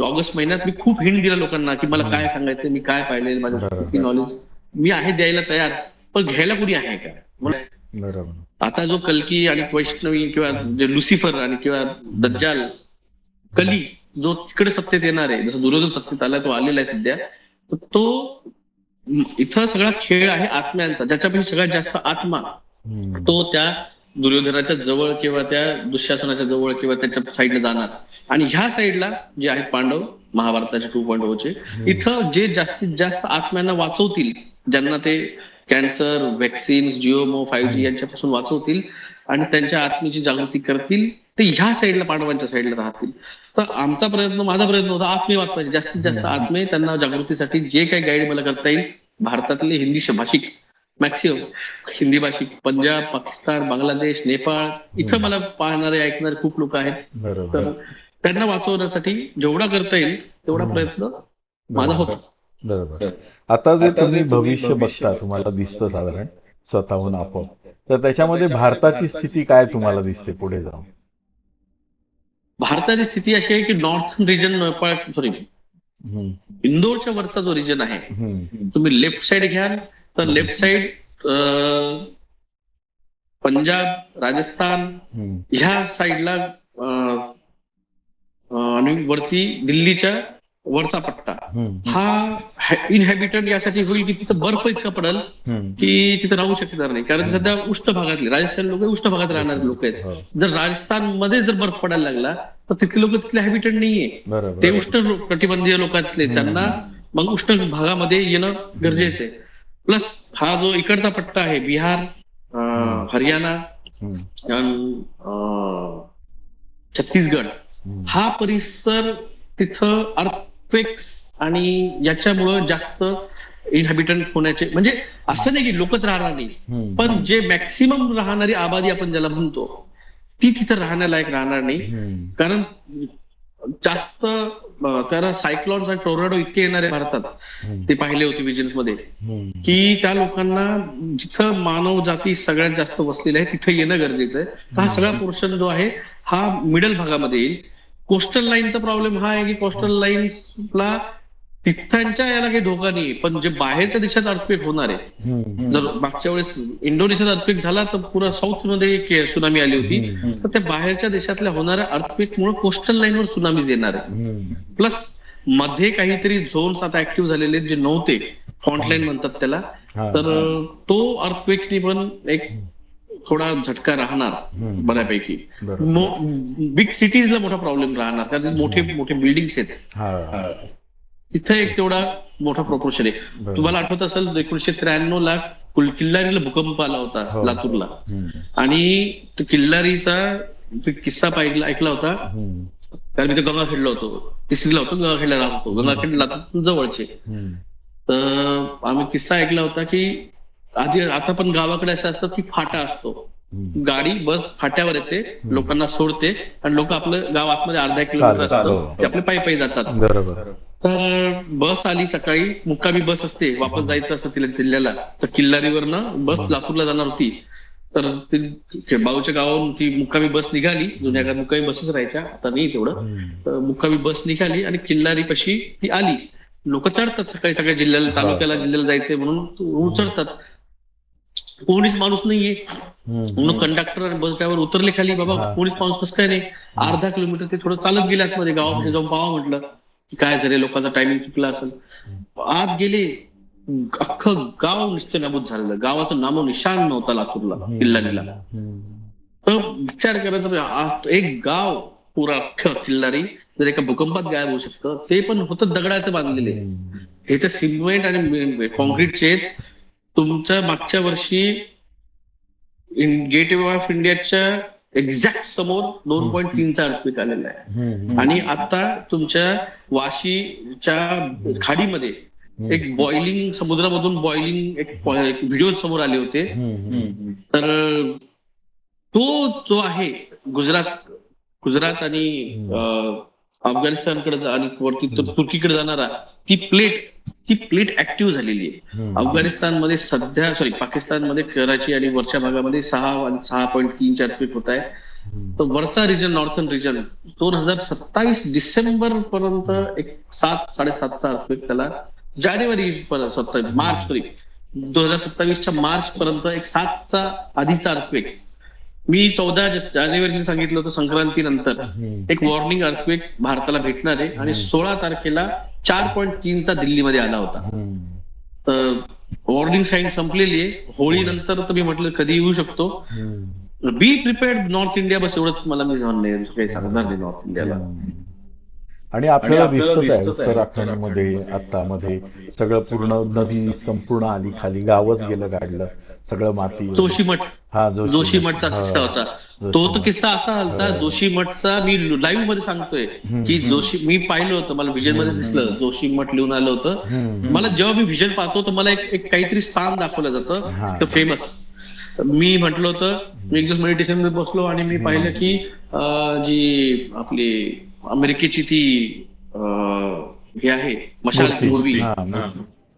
ऑगस्ट महिन्यात मी खूप हिंट दिला लोकांना की मला काय सांगायचं, मी काय पाहिजे, माझं किती नॉलेज मी आहे द्यायला तयार, पण घ्यायला कुणी आहे का. बरोबर. आता जो कल्की आणि वैष्णवी किंवा जे लुसिफर आणि किंवा दज्जाल, कली जो तिकडे सत्तेत येणार आहे, जसं दुर्योधन सत्तेत आलाय, तो आलेला आहे सध्या. तर तो इथं सगळा खेळ आहे आत्म्यांचा. ज्याच्यापैकी सगळ्यात जास्त आत्मा तो त्या दुर्योधनाच्या जवळ किंवा त्या दुःशासनाच्या जवळ किंवा त्याच्या साईडला जाणार. आणि ह्या साईडला जे आहेत पांडव, महाभारताचे 2.0चे, इथं जे जास्तीत जास्त आत्म्यांना वाचवतील, ज्यांना ते कॅन्सर, व्हॅक्सिन्स, जिओमो, 5G यांच्यापासून वाचवतील आणि त्यांच्या आत्मेची जागृती करतील, ते ह्या साईडला, पांडवांच्या साईडला राहतील. तर आमचा प्रयत्न, माझा प्रयत्न होता आत्मे वाचवायचे, जास्तीत जास्त आत्मे, त्यांना जागृतीसाठी जे काही गाईड मला करता येईल. भारतातले हिंदी भाषिक, मॅक्सिमम हिंदी भाषिक, पंजाब, पाकिस्तान, बांगलादेश, नेपाळ, इथं मला पाहणारे, ऐकणारे खूप लोक आहेत. तर त्यांना वाचवण्यासाठी जेवढा करता येईल तेवढा प्रयत्न माझा होता. बरोबर. आता जे तुम्ही भविष्य बघता, तुम्हाला दिसतं साधारण स्वतःहून आपोआप, तर त्याच्यामध्ये भारताची स्थिती काय तुम्हाला दिसते पुढे जाऊन? भारताची स्थिती अशी आहे की नॉर्थन रिजन, नेपाळ, सॉरी, इंदोरच्या वरचा जो रिजन आहे, तुम्ही लेफ्ट साइड घ्याल तर लेफ्ट साइड पंजाब, राजस्थान ह्या साईडला, आणि वरती दिल्लीच्या वरचा पट्टा, हा इनहॅबिटंट यासाठी होईल की तिथं बर्फ इतका पडेल की तिथं राहू शकणार नाही. कारण सध्या उष्ण भागातले राजस्थान लोक उष्ण भागात राहणारे लोक आहेत. जर राजस्थान मध्ये जर बर्फ पडायला लागला तर तिथले लोक तिथले हॅबिटंट नाहीये, ते उष्ण कटिबंधीय लोकांतले, त्यांना मग उष्ण भागामध्ये येणं गरजेचं आहे. प्लस हा जो इकडचा पट्टा आहे, बिहार, हरियाणा, छत्तीसगड, हा परिसर, तिथं अर्थक्वेक्स आणि याच्यामुळं जास्त इनहॅबिटंट होण्याचे, म्हणजे असं नाही की लोकच राहणार नाही, पण जे मॅक्सिमम राहणारी आबादी आपण ज्याला म्हणतो, ती तिथं राहण्यालायक राहणार नाही. कारण जास्त, कारण सायक्लॉन्स आणि टोर्नाडो इतके येणारे भारतात, ते पाहिले होते विजन्स मध्ये, की त्या लोकांना जिथं मानव जाती सगळ्यात जास्त वसलेली आहे तिथे येणं गरजेचं आहे. हा सगळा पोर्शन जो आहे हा मिडल भागामध्ये येईल. कोस्टल लाईनचा प्रॉब्लेम हा आहे की कोस्टल लाईन्सला तिथांच्या याला काही धोका नाही, पण जे बाहेरच्या देशात अर्थक्वेक होणार आहे, जर मागच्या वेळेस इंडोनेशियात अर्थक्वेक झाला तर पुरा साऊथ मध्ये सुनामी आली होती, तर त्या बाहेरच्या देशातल्या होणाऱ्या अर्थक्वेक मुळे कोस्टल लाईनवर सुनामीज येणार आहे. प्लस मध्ये काहीतरी झोन्स आता ऍक्टिव्ह झालेले जे नव्हते, फॉन्ट लाईन म्हणतात त्याला, तर तो अर्थक्वेकनी पण एक थोडा झटका राहणार बऱ्यापैकी. बिग सिटीजला मोठा प्रॉब्लेम राहणार, कारण मोठे मोठे बिल्डिंग्स आहेत, तिथे एक तेवढा मोठा प्रोपोर्शन आहे. तुम्हाला आठवत असेल 1993 ला किल्लारीला भूकंप आला होता लातूरला, आणि किल्लारीचा किस्सा ऐकला होता, कारण मी ते गंगाखेडला होतो, तिसरीला होतो, गंगाखेडला राहत होतो, गंगाखेड लातूर जवळचे. तर आम्ही किस्सा ऐकला होता की आधी, आता पण गावाकडे असं असतं की फाटा असतो, गाडी बस फाट्यावर येते, लोकांना सोडते आणि लोक आपलं गाव आतमध्ये अर्धा किलोमीटर असतं, ते आपले पायी पायी जातात. तर बस आली सकाळी, मुक्कामी बस असते, वापस जायचं असतं तिला जिल्ह्याला, तर किल्लारीवरनं बस लातूरला जाणार होती, तर ती बाऊच्या गावावरून ती मुक्कामी बस निघाली. जुन्या काळात मुक्कामी बसच राहायच्या, आता नाही तेवढं. तर मुक्कामी बस निघाली आणि किल्लारी पाशी ती आली. लोक चढतात सकाळी सकाळी, जिल्ह्याला, तालुक्याला, जिल्ह्याला जायचंय म्हणून चढतात. कोणीच माणूस नाहीये, म्हणून कंडक्टर आणि बस ड्रायव्हर उतरले खाली, बाबा कोणीच माणूस कसं काय नाही. अर्धा किलोमीटर ते थोडं चालत गेले आतमध्ये, गावामध्ये जाऊन पाहावं म्हटलं की काय झाले, लोकांचा टायमिंग चुकला असेल. आत गेले, अख्खं गाव निश्चयनाबूत झालेलं, गावाचं नामो निशान नव्हता लातूरला, किल्लारीला. तर विचार करा, तर एक गाव पुरा अख्खं किल्लारी जर एका भूकंपात गायब होऊ शकतं, ते पण होतं दगडाचं बांधलेले, हे तर सिमेंट आणि कॉन्क्रीटचे. तुमच्या मागच्या वर्षी गेट वे ऑफ इंडियाच्या एक्झॅक्ट समोर 2.3चा अर्थक्वेक आलेला आहे. आणि आता तुमच्या वाशीच्या खाडीमध्ये एक बॉइलिंग, समुद्रामधून बॉइलिंग एक व्हिडिओ समोर आले होते. तर तो जो आहे गुजरात आणि अफगाणिस्तानकडे आणि वरती तुर्कीकडे जाणारा, ती प्लेट ऍक्टिव्ह झालेली आहे. अफगाणिस्तानमध्ये सध्या, पाकिस्तानमध्ये कराची आणि वरच्या भागामध्ये 6 आणि 6.3चे अर्थक्वेक होत आहे. तर वरचा रिजन, नॉर्थन रिजन, 2027 डिसेंबर पर्यंत एक 7-7.5चा अर्थक्वेक, त्याला जानेवारी मार्च 2027च्या मार्च पर्यंत एक 7चा आधीचा अर्थक्वेक. मी 14 जानेवारी सांगितलं होतं, संक्रांतीनंतर एक वॉर्निंग अर्थक्वेक भारताला भेटणार आहे, आणि 16 तारखेला 4.3चा दिल्लीमध्ये आला होता. तर वॉर्निंग साईन संपलेली आहे. होळी नंतर तर मी म्हटलं कधी येऊ शकतो. बी प्रिपेअर्ड नॉर्थ इंडिया, बस एवढंच मला मी म्हणणे, काही सांगणार नाही नॉर्थ इंडियाला. आणि आपल्याला दिसतच आहे उत्तराखंडमध्ये आता मध्ये सगळं पूर्ण नदी संपूर्ण आली खाली, गावच गेलं गाडलं, सगळं माती वगैरे. जोशीमठ, हा जोशीमठचा किस्सा हा, होता. तो जोशीमठ. किस्सा असा होता जोशीमठचा, मी लाईव्ह मध्ये सांगतोय की मी पाहिलं होतं, मला व्हिजन मध्ये दिसलं जोशीमठ लिहून आलं होतं. मला जेव्हा मी व्हिजन पाहतो तर मला एक काहीतरी स्थान दाखवलं जातं तिथं फेमस. मी म्हटलं होतं, मी एक दिवस मेडिटेशन मध्ये बसलो आणि मी पाहिलं की जी आपली अमेरिकेची ती हे आहे मशाल मूर्ती.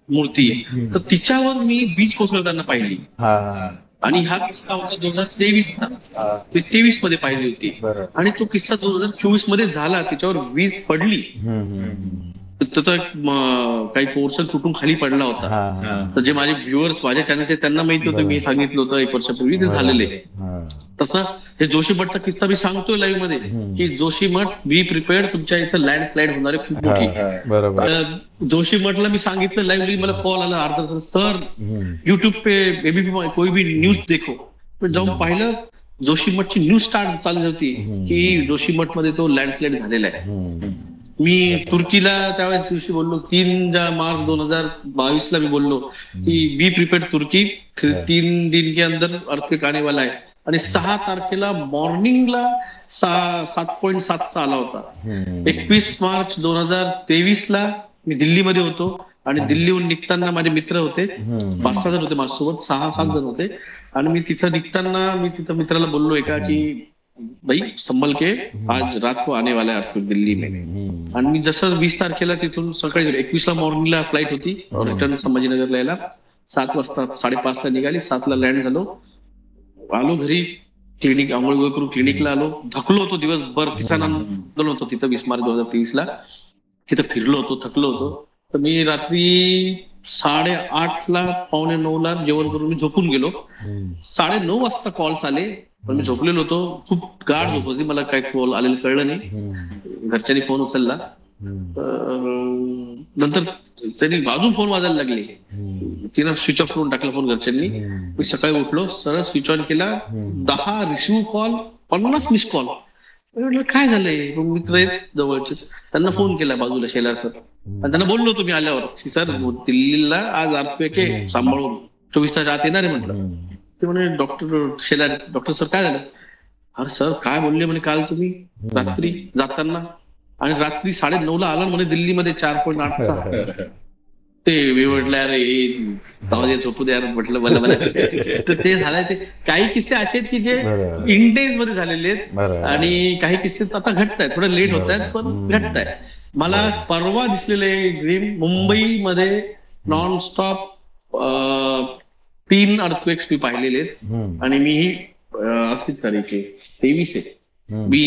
मूर्ती, तर तिच्यावर मी वीज कोसळताना पाहिली. हा. आणि हा किस्सा होता 2023चा, 23 मध्ये पाहिली होती. आणि तो किस्सा 2024 मध्ये झाला, त्याच्यावर वीज पडली. तर काही पोर्शन तुटून खाली पडला होता. तर जे माझे व्ह्युअर्स माझ्या चॅनलचे त्यांना माहिती होतं, मी सांगितलं होतं 1 वर्षापूर्वी ते झालेले. तसं हे जोशीमठचा किस्सा मी सांगतोय लाईव्ह मध्ये की जोशीमठ बी प्रिपेअर्ड, तुमच्या इथं लँडस्लाइड होणार आहे खूप मोठी. जोशीमठला मी सांगितलं लाईव्हली, मला कॉल आला अर्धा तास, सर युट्यूब पे एबीपी कोई भी न्यूज देखो. पण जाऊन पाहिलं जोशीमठची न्यूज स्टार्ट चालली होती की जोशीमठ मध्ये तो लँडस्लाइड झालेला आहे. मी तुर्कीला त्यावेळेस दिवशी बोललो, 3 मार्च 2022 ला मी बोललो की बी प्रिपेअर्ड तुर्की, 3 दिन के अंदर अर्थक्वेक आने वाला है. आणि 6 तारखेला मॉर्निंगला 7.7चा आला होता. 21 मार्च 2023 ला मी दिल्लीमध्ये होतो आणि दिल्लीहून निघताना माझे मित्र होते, 5-6 जण होते माझ्यासोबत, 6-7 जण होते. आणि मी तिथं निघताना मी तिथं मित्राला बोललो एका की भाई संभल के, आज रात को आने वाला है दिल्ली में. आणि मी जसं 20 तारखेला तिथून सकाळी 21 ला मॉर्निंगला फ्लाईट होती रिटर्न संभाजीनगरला यायला, 7 वाजता 5:30 ला निघाली, 7 ला लँड झालो. आलो घरी, क्लिनिक आंघोळ करून क्लिनिकला आलो. थकलो होतो दिवसभर, किसान आंदोलन होतं तिथं 20 मार्च 2023 ला, तिथं फिरलो होतो, थकलो होतो. तर मी रात्री 8:30 ला 8:45 ला जेवण करून मी झोपून गेलो. 9:30 वाजता कॉल्स आले, पण मी झोपलेलो होतो, खूप गाढ झोप होती, मला काय कॉल आलेलं कळलं नाही. घरच्यांनी फोन उचलला, नंतर त्यांनी अजून फोन वाजायला लागले, तिनं स्विच ऑफ करून टाकला फोन घरच्यांनी. मी सकाळी उठलो, सरळ स्विच ऑन केला, 10 रिसिव्ह कॉल, 50 मिस कॉल. म्हटलं काय झालंय. मित्र आहेत जवळचेच, त्यांना फोन केला बाजूला शेलार सर, आणि त्यांना बोललो तुम्ही आल्यावर की सर दिल्लीला आज अर्थक्वेक आहे, सांभाळून 24 तास आत येणार आहे म्हटलं. ते म्हणे डॉक्टर शेलार, डॉक्टर सर काय झालं. अरे सर काय बोलले म्हणे काल तुम्ही रात्री जाताना, आणि रात्री 9:30 ला आला म्हणे दिल्लीमध्ये 4.8चा. ते म्हटलं अरे झोपू द्या म्हटलं मला. तर ते झालंय. ते काही किस्से असे आहेत की जे इंडेज मध्ये झालेले आहेत, आणि काही किस्से आता घडत आहेत, थोडं लेट होत आहेत पण घडत आहेत. मला परवा दिसलेले ड्रीम, मुंबईमध्ये नॉनस्टॉप 3 अर्थक्वेक्स मी पाहिलेले आहेत. आणि मीही आज किती तारीख आहे, 23 आहे. मी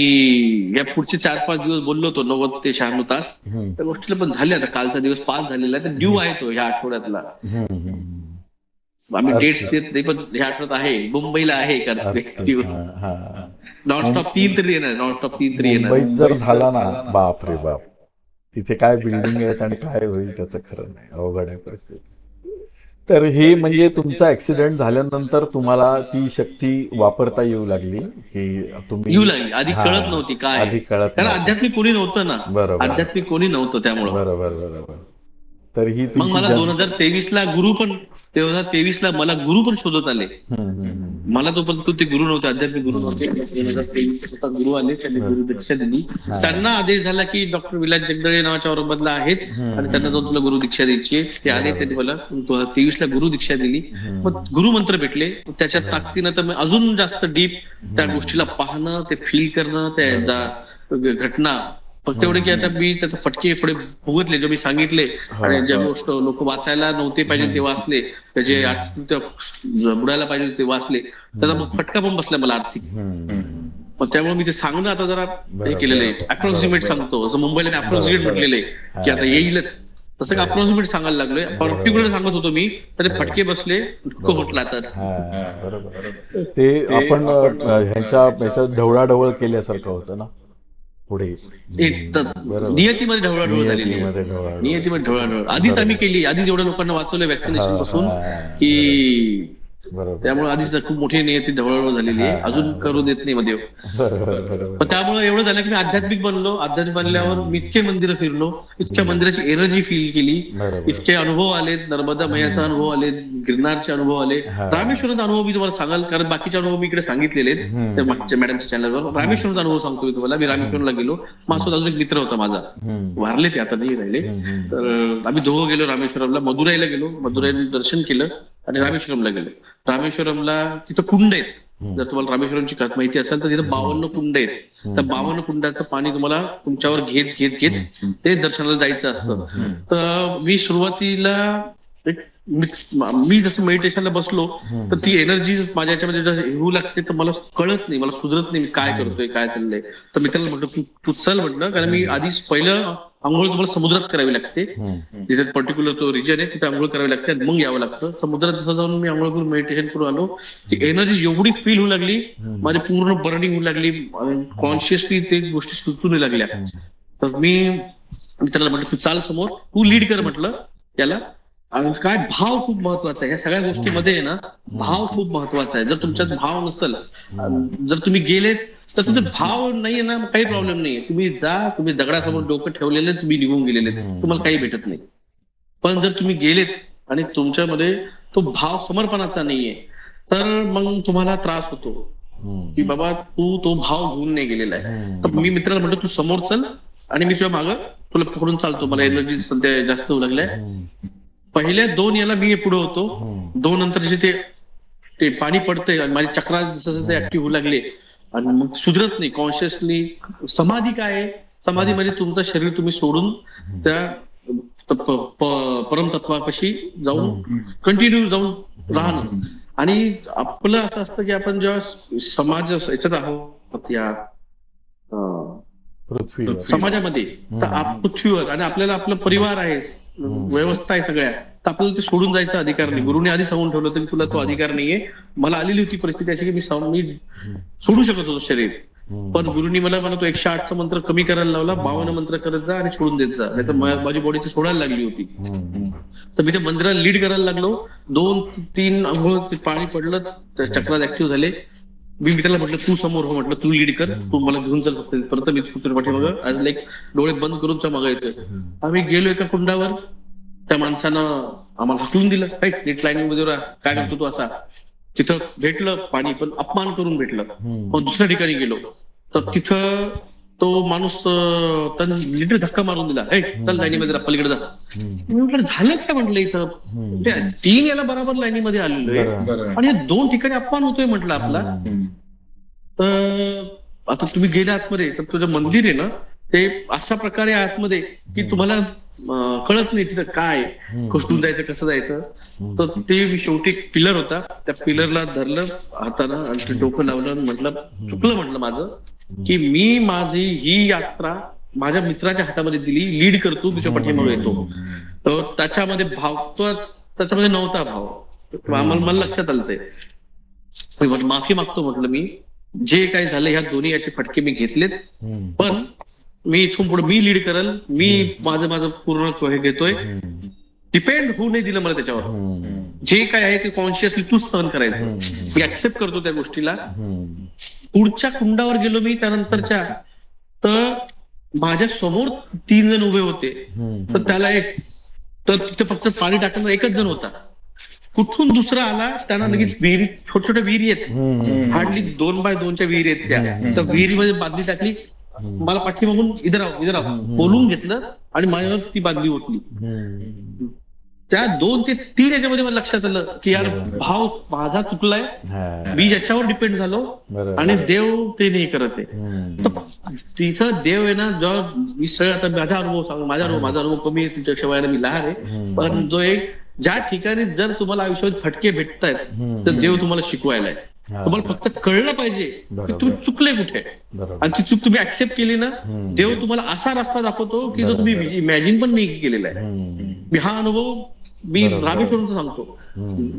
या पुढचे 4-5 दिवस बोललो होतो 90 ते 96 तास, त्या गोष्टीला पण झाले. आता कालचा दिवस 5 झालेला आहे, तर ड्यू आहे तो ह्या आठवड्यातला. आम्ही डेट्स देत नाही, पण ह्या आठवड्यात आहे, मुंबईला आहे का नॉनस्टॉप 3 तरी येणार, नॉनस्टॉप 3 तरी येणार. मुंबईत जर झाला ना, बाप रे बाप, तिथे काय बिल्डिंग आहेत आणि काय होईल त्याचं खरं नाही, अवघड आहे परिस्थिती. तर हे म्हणजे तुमचा ऍक्सिडेंट झाल्यानंतर तुम्हाला ती शक्ती वापरता येऊ लागली की तुम्ही येऊ लागली. आधी कळत नव्हती काय, आधी कळत कारण आध्यात्मिक कोणी नव्हतं ना. बरोबर, आध्यात्मिक कोणी नव्हतं त्यामुळे. बरोबर. तर ही मग मला 2023 ला गुरु पण, 2023 ला मला गुरु पण शोधत आले. मला तोपर्यंत ते गुरु नव्हते, आध्यात्मिक गुरु नव्हते. 2023 गुरु आले, त्यांनी गुरु दीक्षा दिली. त्यांना आदेश झाला की डॉक्टर विलास जगदाळे नावाच्या औरंगाबादला आहेत आणि त्यांना जाऊन तुला गुरु दीक्षा द्यायची आहे. ते आले, त्यांनी मला 2023 ला गुरु दीक्षा दिली. मग गुरु मंत्र भेटले, त्याच्या ताकदीनं तर अजून जास्त डीप त्या गोष्टीला पाहणं, ते फील करणं, त्या घटना. फक्त एवढे की आता मी त्याचे फटके थोडे भोगतले, जे मी सांगितले, आणि ज्या गोष्ट लोक वाचायला नव्हते पाहिजे ते वाचले, त्याचे बुडायला पाहिजे ते वाचले, त्याचा मग फटका पण बसला मला आर्थिक. मग त्यामुळे मी ते सांगणं आता जरा हे केलेलं आहे, अप्रॉक्सिमेट सांगतो. असं मुंबईला अप्रॉक्सिमेट म्हटलेलं आहे की आता येईलच, तसं का अप्रॉक्सिमेट सांगायला लागलोय. पर्टिक्युलर सांगत होतो मी, तर फटके बसले, इतकं म्हटलं तर. बरोबर. ते आपण ह्याच्या ढवळाढवळ केल्यासारखं होतं ना पुढे. नियतीमध्ये ढवळाढवळ झालेली आहे, नियतीमध्ये ढवळाढवळ आधीच आम्ही केली. आधीच एवढ्या लोकांना वाचवलं वॅक्सिनेशन पासून की बरोबर. त्यामुळे आधीच खूप मोठी नियती ढवळाढवळ झालेली आहे, अजून करू देत नाही मध्ये. बरोबर बरोबर. पण त्यामुळे एवढं झालं की मी आध्यात्मिक बनलो. आध्यात्मिक बनल्यावर मी इतके मंदिरं फिरलो, इतक्या मंदिराची एनर्जी फील केली, बरोबर. इतके अनुभव आलेत, नर्मदा मैयाचा अनुभव आले, गिरनारचे अनुभव आले, हा. रामेश्वरचा अनुभव मी तुम्हाला सांगाल, कारण बाकीचे अनुभव मी इकडे सांगितलेले आहेत त्या मागच्या मॅडमच्या चॅनलवर. रामेश्वरचा अनुभव सांगतो मी तुम्हाला. मी रामेश्वरला गेलो, माझ्यासोबत अजून एक मित्र होता माझा, वारले ते आता नाही राहिले. तर आम्ही दोघं गेलो रामेश्वरमला. मदुराईला गेलो, मदुराईला दर्शन केलं आणि रामेश्वरमला गेलो. रामेश्वरमला तिथं कुंड आहेत. जर तुम्हाला रामेश्वरमची कथा माहिती असेल तर तिथं 52 कुंड आहेत. त्या 52 कुंडाचं पाणी तुम्हाला तुमच्यावर घेत घेत घेत ते दर्शनाला जायचं असतं. तर मी सुरुवातीला मी जसं मेडिटेशनला बसलो तर ती एनर्जी माझ्या याच्यामध्ये येऊ लागते, तर मला कळत नाही, मला सुधरत नाही मी काय करतोय, काय चाललंय. तर मित्राला म्हटलं तू चल म्हटलं, कारण मी आधीच पहिलं आंघोळ तुम्हाला समुद्रात करावी लागते, जिथे पर्टिक्युलर तो रिजन आहे तिथे आंघोळ करावी लागते आणि मग यावं लागतं. समुद्रात जसं जाऊन मी आंघोळ करून मेडिटेशन करून आलो, ती एनर्जी एवढी फील होऊ लागली, माझी पूर्ण बर्निंग होऊ लागली, कॉन्शियसली ते गोष्टी सुचू लागल्या. तर मी मित्राला म्हटलं तू चाल समोर, तू लीड कर म्हटलं त्याला. आणि काय भाव खूप महत्वाचा आहे ह्या सगळ्या गोष्टीमध्ये आहे ना, भाव खूप महत्वाचा आहे. जर तुमच्यात भाव नसेल, जर तुम्ही गेलेच तर तुमचे भाव नाहीये ना, काही प्रॉब्लेम नाहीये. तुम्ही जा, तुम्ही दगडासमोर डोकं ठेवलेले, तुम्ही निघून गेलेले, तुम्हाला काही भेटत नाही. पण जर तुम्ही गेलेत आणि तुमच्यामध्ये तो भाव समर्पणाचा नाहीये, तर मग तुम्हाला त्रास होतो की बाबा तू तो भाव घेऊन नाही गेलेला आहे. तर मी मित्राला म्हणतो तू समोर चल आणि मी तुझ्या मागं तुला पकडून चालतो, मला एनर्जी सध्या जास्त होऊ लागलाय. पहिल्या 2 याला मी पुढे होतो, 2 नंतर जे ते पाणी पडतंय आणि माझी चक्रा जसं ते ऍक्टिव्ह होऊ लागले आणि मग सुधरत नाही कॉन्शियसली. समाधी काय आहे? समाधी म्हणजे तुमचं शरीर तुम्ही सोडून त्या परमतत्वापाशी जाऊन कंटिन्यू जाऊन राहणं. आणि आपलं असं असतं की आपण जेव्हा समाज याच्यात आहोत या समाजामध्ये, तर पृथ्वीवर, आणि आपल्याला आपला परिवार आहे, व्यवस्था आहे सगळ्या, तर आपल्याला ते सोडून जायचा अधिकार नाही. गुरुने आधी सांगून ठेवलं होतं की तुला तो अधिकार नाहीये. मला आलेली होती परिस्थिती अशी की मी सोडू शकत होतो शरीर, पण गुरुनी मला तो 108चा मंत्र कमी करायला लावला, 52 मंत्र करत जा आणि सोडून देत जा, नाही तर माझी बॉडी ते सोडायला लागली होती. तर मी त्या मंदिराला लीड करायला लागलो. 2-3 अंघोळ पाणी पडलं, चक्रात ऍक्टिव्ह झाले. मी त्याला म्हटलं तू समोर हो, म्हटलं तू लीड कर, तू मला घेऊन चल फक्त परत. मी पाठीमागं आज लाईक डोळे बंद करून त्या मागे येतोय. आम्ही गेलो एका कुंडावर, त्या माणसानं आम्हाला हाकलून दिलं, नीट लाईनिंग मध्ये राहा, काय करतो तू असा. तिथं भेटलं पाणी, पण अपमान करून भेटलं. पण दुसऱ्या ठिकाणी गेलो तर तिथं तो माणूस लिटर धक्का मारून दिला, चल लाईनीमध्ये पलीकडे जा. मी म्हटलं झालं काय म्हटलं इथं 3 याला बरोबर लाईनीमध्ये आलेलो आहे आणि 2 ठिकाणी अपमान होतोय म्हटलं आपला. तर आता तुम्ही गेल्या आतमध्ये, तर तुझं मंदिर आहे ना ते अशा प्रकारे आतमध्ये की तुम्हाला कळत नाही तिथं काय कुठून जायचं, कसं जायचं. तर ते शेवटी पिलर होता, त्या पिलरला धरलं हातानं आणि डोकं लावलं. म्हटलं चुकलं म्हटलं माझं, की मी माझी ही यात्रा माझ्या मित्राच्या हातामध्ये दिली, लीड करतो, तुझ्या पाठीमागे येतो. तर त्याच्यामध्ये भाव, तो त्याच्यामध्ये नव्हता भाव. आम्हाला मला लक्षात आलं ते. माफी मागतो म्हटलं, मी जे काही झालं ह्या दोन्ही याचे फटके मी घेतलेत, पण मी इथून पुढे मी लीड करेल, मी माझं पूर्ण हे घेतोय. डिपेंड होऊ नाही दिलं मला त्याच्यावर. जे काय आहे ते कॉन्शियसली तूच सहन करायचं. मी ऍक्सेप्ट करतो त्या गोष्टीला. पुढच्या कुंडावर गेलो मी त्यानंतरच्या, तर माझ्या समोर 3 जण उभे होते, तर त्याला तर तिथे फक्त पाणी टाकणारा एकच जण होता. कुठून दुसरा आला, त्यांना लगेच विहिरी, छोट्या छोट्या विहिरी आहेत, हार्डली 2x2च्या विहिरी आहेत त्या विहिरीमध्ये बादली टाकली, मला पाठीमागून इधर आव बोलून घेतलं आणि माझ्यावर ती बादली ओतली. त्या 2 ते 3 याच्यामध्ये मला लक्षात आलं की यार भाव माझा चुकलाय, मी याच्यावर डिपेंड झालो आणि देव ते नाही करत आहे. तिथं देव आहे ना, जेव्हा मी सगळं आता माझा अनुभव सांगू, माझा अनुभव कमी आहे, तुमच्या वयाला मी लहान आहे, पण जो एक ज्या ठिकाणी जर तुम्हाला आयुष्यात फटके भेटतायत, तर देव तुम्हाला शिकवायला आहे. तुम्हाला फक्त कळलं पाहिजे की तुम्ही चुकले कुठे, आणि ती चूक तुम्ही ऍक्सेप्ट केली ना, देव तुम्हाला असा रस्ता दाखवतो की जो तुम्ही इमॅजिन पण नाही केलेला आहे. मी हा अनुभव मी रामेश्वरमचा सांगतो,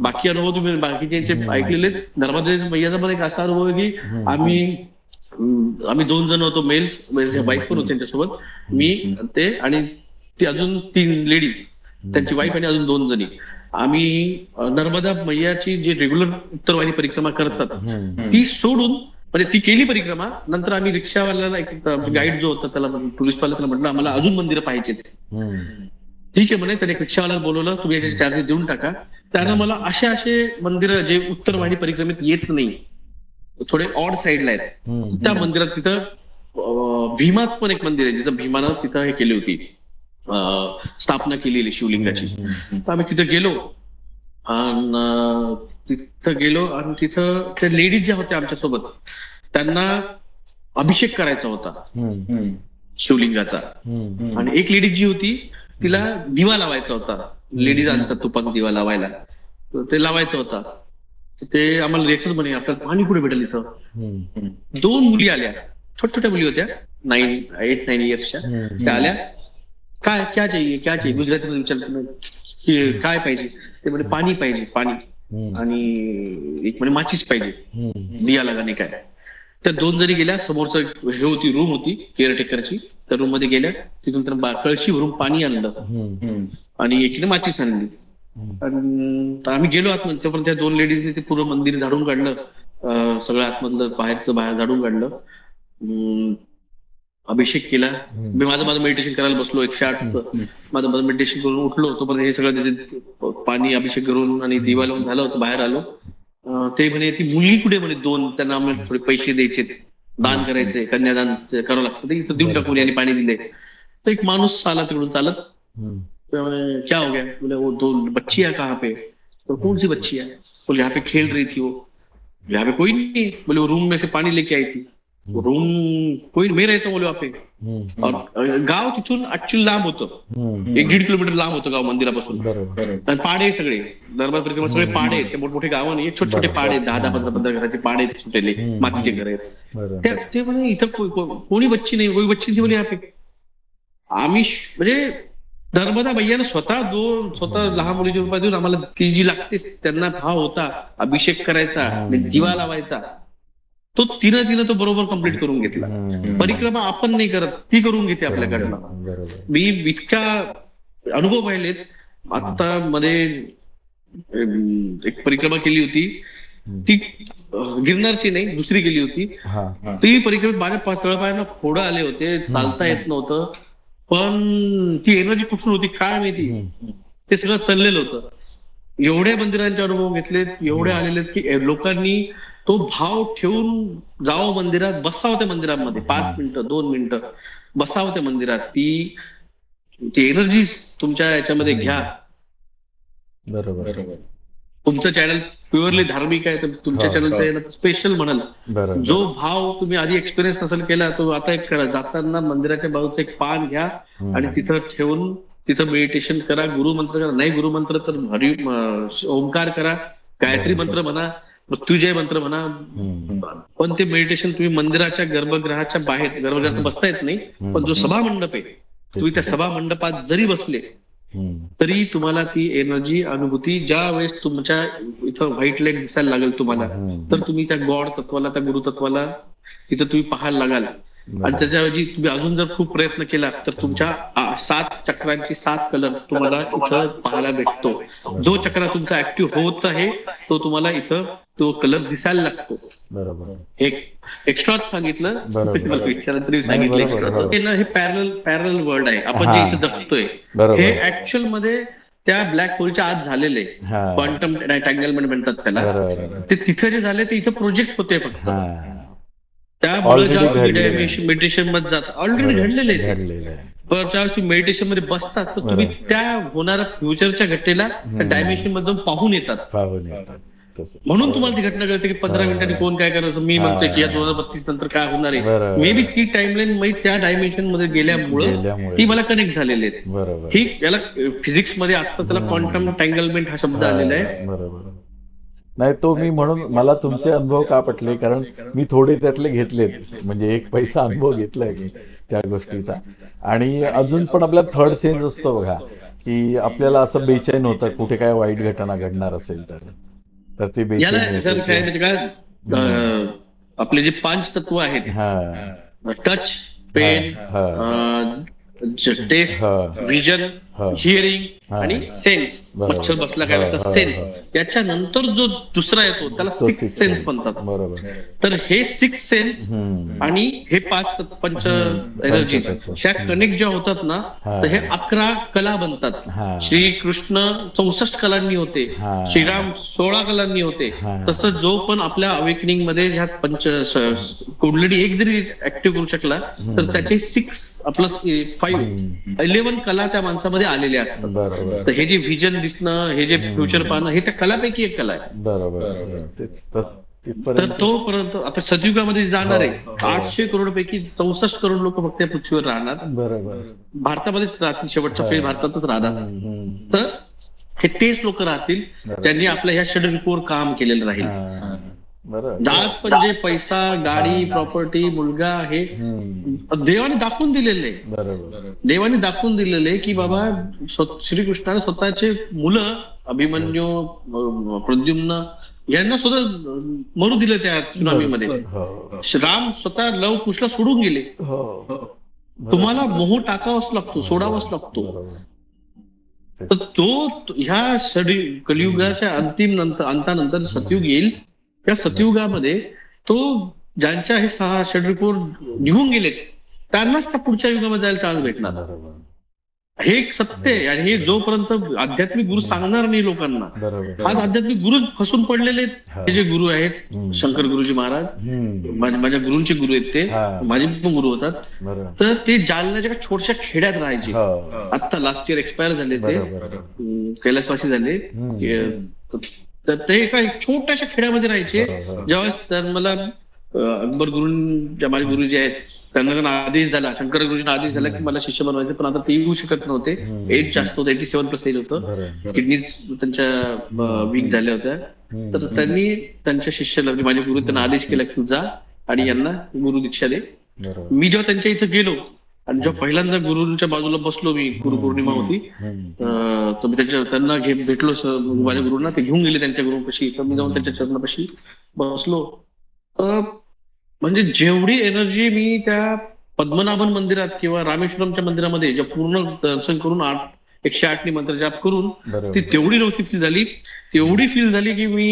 बाकी अनुभव तुम्ही बाकीचे ऐकलेले. नर्मदा मैयाचा पण एक असा अनुभव आहे की आम्ही 2 जण होतो, मेल्स, बाईक पण होते त्यांच्यासोबत, मी ते आणि ती अजून 3 लेडीज. त्यांची वाईफ आणि अजून 2 जणी. आम्ही नर्मदा मैयाची जी रेग्युलर उत्तरवाहिनी परिक्रमा करतात ती सोडून, म्हणजे ती केली परिक्रमा, नंतर आम्ही रिक्षावाल्याला एक गाईड जो होता त्याला टुरिस्टवाला त्याला म्हटलं आम्हाला अजून मंदिरं पाहिजेत. ठीक आहे म्हणे, त्याने एक रिक्षावाल्याला बोलवलं, तुम्ही याचे चार्जेस देऊन टाका. त्यानं मला असे मंदिरं जे उत्तरवाहिनी परिक्रमेत येत नाही, थोडे ऑड साईडला आहेत, त्या मंदिरात तिथं भीमाच पण एक मंदिर आहे जिथं भीमानं तिथं हे केली होती, स्थापना केलेली शिवलिंगाची. तर आम्ही तिथं गेलो आणि तिथं त्या लेडीज ज्या होत्या आमच्यासोबत त्यांना अभिषेक करायचा होता शिवलिंगाचा. आणि एक लेडीज जी होती तिला दिवा लावायचा होता. लेडीज आणतात तुपात दिवा लावायला, तर ते लावायचं होता. ते आम्हाला रिएक्शन म्हणे आपल्याला पाणी कुठे भेटेल इथं. 2 मुली आल्या, छोट्या मुली होत्या, 8-9 इयर्सच्या. त्या आल्या, काय क्या चाहिए गुजरातीमध्ये विचारलं की काय पाहिजे. ते म्हणे पाणी पाहिजे, पाणी, आणि एक म्हणे माचीस पाहिजे, दिया लगाने काय. त्या 2 जणी गेल्या, समोरचं हे होती, रूम होती केअरटेकरची, त्या रूम मध्ये गेल्या, तिथून तर कळशी भरून पाणी आणलं आणि एकीने माचीस आणली. आणि आम्ही गेलो आतमध्ये, तोपर्यंत त्या 2 लेडीजने ते पूर्ण मंदिर झाडून काढलं, सगळं आतमधलं बाहेर झाडून काढलं, अभिषेक केला. मी माझं मेडिटेशन करायला बसलो 108चं. माझं मेडिटेशन करून उठलो, तोपर्यंत हे सगळं पाणी अभिषेक करून आणि दिवा लावून झालं होतं. बाहेर आलो, ते म्हणे ती मुली कुठे म्हणे 2, त्यांना आम्हाला थोडे पैसे द्यायचे, दान करायचे, कन्यादान करावं लागतं, इथं देऊन टाकून आणि पाणी दिले. तर एक माणूस आला तिकडून चालत, क्या हो गया, बोले वो 2 बच्चियां कहाँ पे. तो कौन सी बच्चियां. बोले यहाँ पे खेल रही थी वो. यहाँ पे कोई नहीं. बोले वो रूम में से पाणी लेके आई थी. रूम कोई मैं रहता हूँ बोले वहाँ पे. और गाव तिथून ऍक्च्युअली लांब होतं, 1-1.5 किलोमीटर लांब होतं गाव मंदिरापासून. आणि पाडे सगळे, नर्मदा परिक्रमा सगळे पाडे आहेत, ते मोठमोठे गाव नाही, छोटे पाडे, 10-15 घराचे पाडे सुटेले, मातीचे घर आहेत. ते म्हणे इथं कोणी बच्ची नाही, कोणी बच्ची नाही बोले यहाँ पे. आम्ही म्हणजे नर्मदा मैयानं स्वतः लहान मुलीच्या रूपात देऊन आम्हाला ती जी लागते, त्यांना भाव होता अभिषेक करायचा, दिवा लावायचा, तो तिनं तो बरोबर कम्प्लीट करून घेतला. परिक्रमा आपण नाही करत, ती करून घेते आपल्याकडनं. मी इतका अनुभव पाहिलेत. आता मध्ये एक परिक्रमा केली होती, ती गिरनारची नाही, दुसरी केली होती. ती परिक्रमेत माझ्या तळपायांना फोडं आले होते, चालता येत नव्हतं, पण ती एनर्जी कुठून होती काय माहिती, ते सगळं चाललेलं होतं. एवढ्या मंदिरांचे अनुभव घेतलेत, एवढे आलेले की लोकांनी तो भाव ठेवून जावं मंदिरात, बसावं त्या मंदिरामध्ये 5 मिनिटं 2 मिनिटं बसावं त्या मंदिरात. ती एनर्जी तुमच्या याच्यामध्ये घ्या. बरोबर. तुमचं चॅनल प्युअरली धार्मिक आहे, तर तुमच्या चॅनलचं स्पेशल म्हणाल. जो भाव तुम्ही आधी एक्सपिरियन्स नसेल केला, तो आता एक करा. जाताना मंदिराच्या बाजूचं एक पान घ्या आणि तिथं ठेवून तिथं मेडिटेशन करा. गुरुमंत्र करा, नाही गुरुमंत्र तर ओंकार करा, गायत्री मंत्र म्हणा, मृत्युंजय मंत्र म्हणा. पण ते मेडिटेशन तुम्ही मंदिराच्या गर्भगृहाच्या बाहेर, गर्भगृहात बसता येत नाही, पण जो सभा मंडप आहे, तुम्ही त्या सभा मंडपात जरी बसले तरी तुम्हाला ती एनर्जी अनुभूती, ज्या वेळेस तुमच्या इथं व्हाईट लाईट दिसायला लागेल तुम्हाला, तर तुम्ही त्या गॉड तत्वाला, त्या गुरु तत्वाला तिथं तुम्ही पाहायला लागाल. आणि त्याच्याऐवजी तुम्ही अजून जर खूप प्रयत्न केला तर तुमच्या 7 चक्रांची 7 कलर तुम्हाला इथं पाहायला भेटतो. जो चक्र तुमचा ऍक्टिव्ह होत आहे तो तुम्हाला इथं तो कलर दिसायला लागतो. बरोबर. एक एक्स्ट्रा सांगितलं, विचारांतरी सांगितलं. हे पॅरल वर्ल्ड आहे, आपण जे इथे जगतोय हे ऍक्च्युअल मध्ये त्या ब्लॅक होलच्या आत झालेले क्वांटम एंटँगलमेंट म्हणतात त्याला. ते तिथे जे झाले ते इथं प्रोजेक्ट होते फक्त. त्यामुळे मेडिटेशन मध्ये जातात, ऑलरेडी घडलेले आहे. पण ज्यावेळेस तुम्ही मेडिटेशन मध्ये बसतात तर तुम्ही त्या होणाऱ्या फ्युचरच्या घटनेला त्या डायमेन्शन मधून पाहून येतात. म्हणून तुम्हाला ती घटना कळते की 15 मिनिटांनी कोण काय करायचं. मी म्हणतोय की या 2032 नंतर काय होणार आहे, मे बी ती टाइमलाईन त्या डायमेन्शन मध्ये गेल्यामुळे ती मला कनेक्ट झालेली आहे. ही याला फिजिक्स मध्ये आता त्याला क्वांटम एंटँगलमेंट हा शब्द आलेला आहे. बरोबर. नाही, तो मी म्हणून मला तुमचे अनुभव का पटले, कारण मी थोडे त्यातले घेतलेत, म्हणजे 1 पैसा अनुभव घेतलाय मी त्या गोष्टीचा. आणि अजून पण आपला थर्ड सेन्स असतो बघा, की आपल्याला असं बेचैन होतं कुठे काय वाईट घटना घडणार असेल तर ते बेचैन. आपले जे 5 तत्व आहेत, टच, पेन, टेस्ट, विजन हा. हिअरिंग हा. आणि सेन्स, बरोबर. मच्छर बसला काय हा, हा, सेन्स. हा. याच्यानंतर जो दुसरा येतो त्याला तो सिक्स सिक्स सेन्स सेन्स. म्हणतात. बरोबर. तर हे सिक्स सेन्स हम्म. आणि हे पाच पंच एनर्जीज पंचतत्व. ह्या कनेक्ट ज्या होतात ना, हा. तर हे 11 कला बनतात. हा. श्रीकृष्ण 64 कलांनी होते, हा. श्रीराम 16 कलांनी होते. हा. तसं जो पण आपल्या अवेकनिंग मध्ये ह्या कुंडलिनी एक जरी ऍक्टिव्ह करू शकला तर त्याचे 6 प्लस 5 11 कला त्या माणसामध्ये आलेल्या असतात. बरोबर. तर हे जे व्हिजन दिसणं, हे जे फ्युचर पाहणं, हे त्या कलापैकी एक कला आहे. बरोबर. तेच तर तर तिथपर्यंत. तोपर्यंत आता सतयुगामध्ये जाणार आहे हो. 800 करोड पैकी 64 करोड लोक फक्त या पृथ्वीवर राहणार. बरोबर. भारतामध्येच राहतील, शेवटचा हा. फेज भारतातच राहणार. तर हे तेच लोक राहतील ज्यांनी आपल्या ह्या षड रिपूवर काम केलेलं राहील. हा. बरोबर. आज म्हणजे पैसा, गाडी, प्रॉपर्टी, मुलगा हे देवाने दाखवून दिलेले आहे. बरोबर. देवाने दाखवून दिलेले आहे की बाबा श्रीकृष्णाने स्वतःचे मुलं अभिमन्यू, प्रद्युम्न यांना सुद्धा मरू दिले त्या सुनामीमध्ये. हो. राम स्वतः लव कुशला सोडून गेले. हो. तुम्हाला मोह टाकावाच लागतो, सोडावाच लागतो. बरोबर. तर तो ह्या कलियुगाच्या अंतानंतर सतयुग येईल. त्या सतयुगामध्ये तो ज्यांच्या हे 6 षडरिपूर निघून गेलेत त्यांनाच त्या पुढच्या युगामध्ये जायला चान्स भेटणार. बरोबर. हे एक सत्य आहे. आणि हे जोपर्यंत आध्यात्मिक गुरु सांगणार नाही लोकांना, बरोबर. आज आध्यात्मिक गुरुच फसून पडलेले आहेत. हे जे गुरु आहेत, शंकर गुरुजी महाराज माझ्या गुरूंचे गुरु आहेत, ते माझे पण गुरु होतात. बरोबर. तर ते जालन्याच्या एका छोट्याशा खेड्यात राहायचे. हो. आता लास्ट इयर एक्सपायर झाले ते, बरोबर. कैलासवासी झाले. तर ते एका छोट्याशा खेड्यामध्ये राहायचे. बरोबर. ज्यावेळेस तर मला अकबर गुरु माझे गुरु जे आहेत त्यांना आदेश झाला, शंकर गुरुजींना आदेश झाला की मला शिष्य बनवायचं, पण आता ते येऊ शकत नव्हते. एज जास्त होतं, 87+ एज होतं. बरोबर. किडनीज त्यांच्या वीक झाल्या होत्या. तर त्यांनी त्यांच्या शिष्याला, माझे गुरु, त्यांना आदेश केला की जा आणि यांना गुरु दीक्षा दे. बरोबर. मी जेव्हा त्यांच्या इथं गेलो आणि जेव्हा पहिल्यांदा गुरुंच्या बाजूला बसलो, मी गुरुपौर्णिमा होती, तर मी त्यांना भेटलो माझ्या गुरुंना. ते घेऊन गेले त्यांच्या गुरुपाशी. तर मी जाऊन त्यांच्या चरणापाशी बसलो. म्हणजे जेवढी एनर्जी मी त्या पद्मनाभन मंदिरात किंवा रामेश्वरमच्या मंदिरामध्ये जे पूर्ण दर्शन करून 108 मंत्र जाप करून ती तेवढी नव्हती फील झाली. तेवढी फील झाली की मी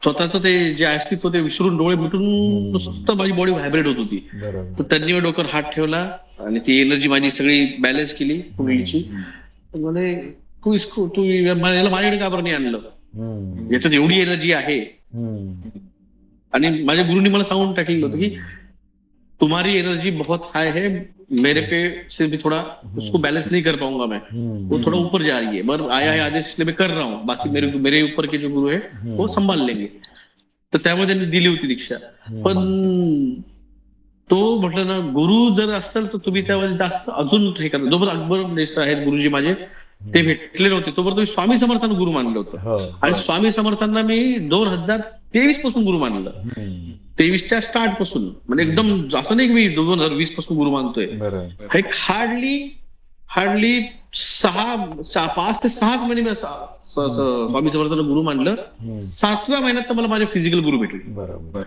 स्वतःच ते जे अस्तित्व ते विसरून, डोळे मिटून नुसतं माझी बॉडी व्हायब्रेट होत होती. तर त्यांनी डोक्यावर हात ठेवला आणि ती एनर्जी माझी सगळी बॅलन्स केली कुंडलीची. म्हणे तू याला माझ्याकडे का बरं नाही आणलं, याच्यात एवढी एनर्जी आहे. आणि माझ्या गुरुनी मला सांगून टाकलेलं होतं की तुम्हारी एनर्जी बहुत हाई है, मेरे पे से भी थोड़ा उसको बैलेंस नहीं कर पाऊंगा मैं, वो थोड़ा ऊपर जा रही है, पर आया है आदेश इसलिए मैं कर रहा हूँ, बाकी मेरे ऊपर के जो गुरु है वो संभाल लेंगे. तर त्यामुळे त्यांनी दिली होती दीक्षा. पण तो म्हटलं ना, गुरु जर असतात तर तुम्ही त्यामध्ये जास्त अजून हे करा. जोपर्यंत अकबर आहेत गुरुजी माझे, ते भेटले नव्हते तोपर्यंत मी स्वामी समर्थांना गुरु मानलं होतं. आणि स्वामी समर्थांना मी 2023 पासून गुरु मानलं. 23च्या स्टार्ट पासून, म्हणजे एकदम असं नाही की मी 2020 पासून गुरु मानतोय. एक हार्डली 5 ते 6 महिने मी स्वामी समर्थांना गुरु मानलं. 7व्या महिन्यात तर मला माझे फिजिकल गुरु भेटले. बरोबर.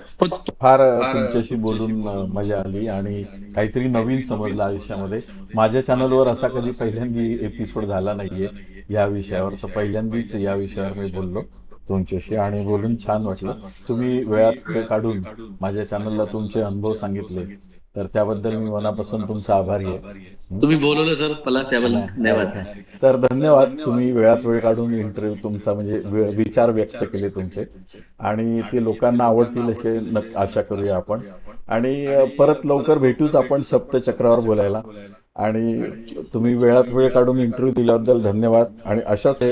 फार तुमच्याशी बोलून मजा आली आणि काहीतरी नवीन समजलं आयुष्यामध्ये. माझ्या चॅनलवर असा कधी पहिल्यांदी एपिसोड झाला नाहीये या विषयावर, तर पहिल्यांदाच या विषयावर मी बोललो तुमच्याशी आणि बोलून छान वाटलं. तुम्ही वेळात वेळ काढून माझ्या चॅनलला तुमचे अनुभव सांगितले, तर त्याबद्दल मी मनापासून तुमचा आभारी आहे. तुम्ही बोलवलं सर, मला त्याबद्दल धन्यवाद. तर धन्यवाद. तुम्ही वेळात वेळ काढून इंटरव्ह्यू तुमचा म्हणजे विचार व्यक्त केले तुमचे, आणि ते लोकांना आवडतील असे आशा करूया आपण. आणि परत लवकर भेटूच आपण सप्तचक्रावर बोलायला. आणि तुम्ही वेळात वेळ काढून इंटरव्ह्यू दिल्याबद्दल धन्यवाद. आणि अशाच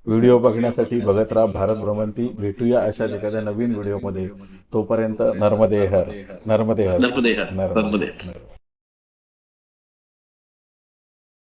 व्हिडिओ बघण्यासाठी बघत राहा भारत भ्रमंती. भेटूया अशाच एखाद्या नवीन व्हिडिओमध्ये. तोपर्यंत नर्मदे हर.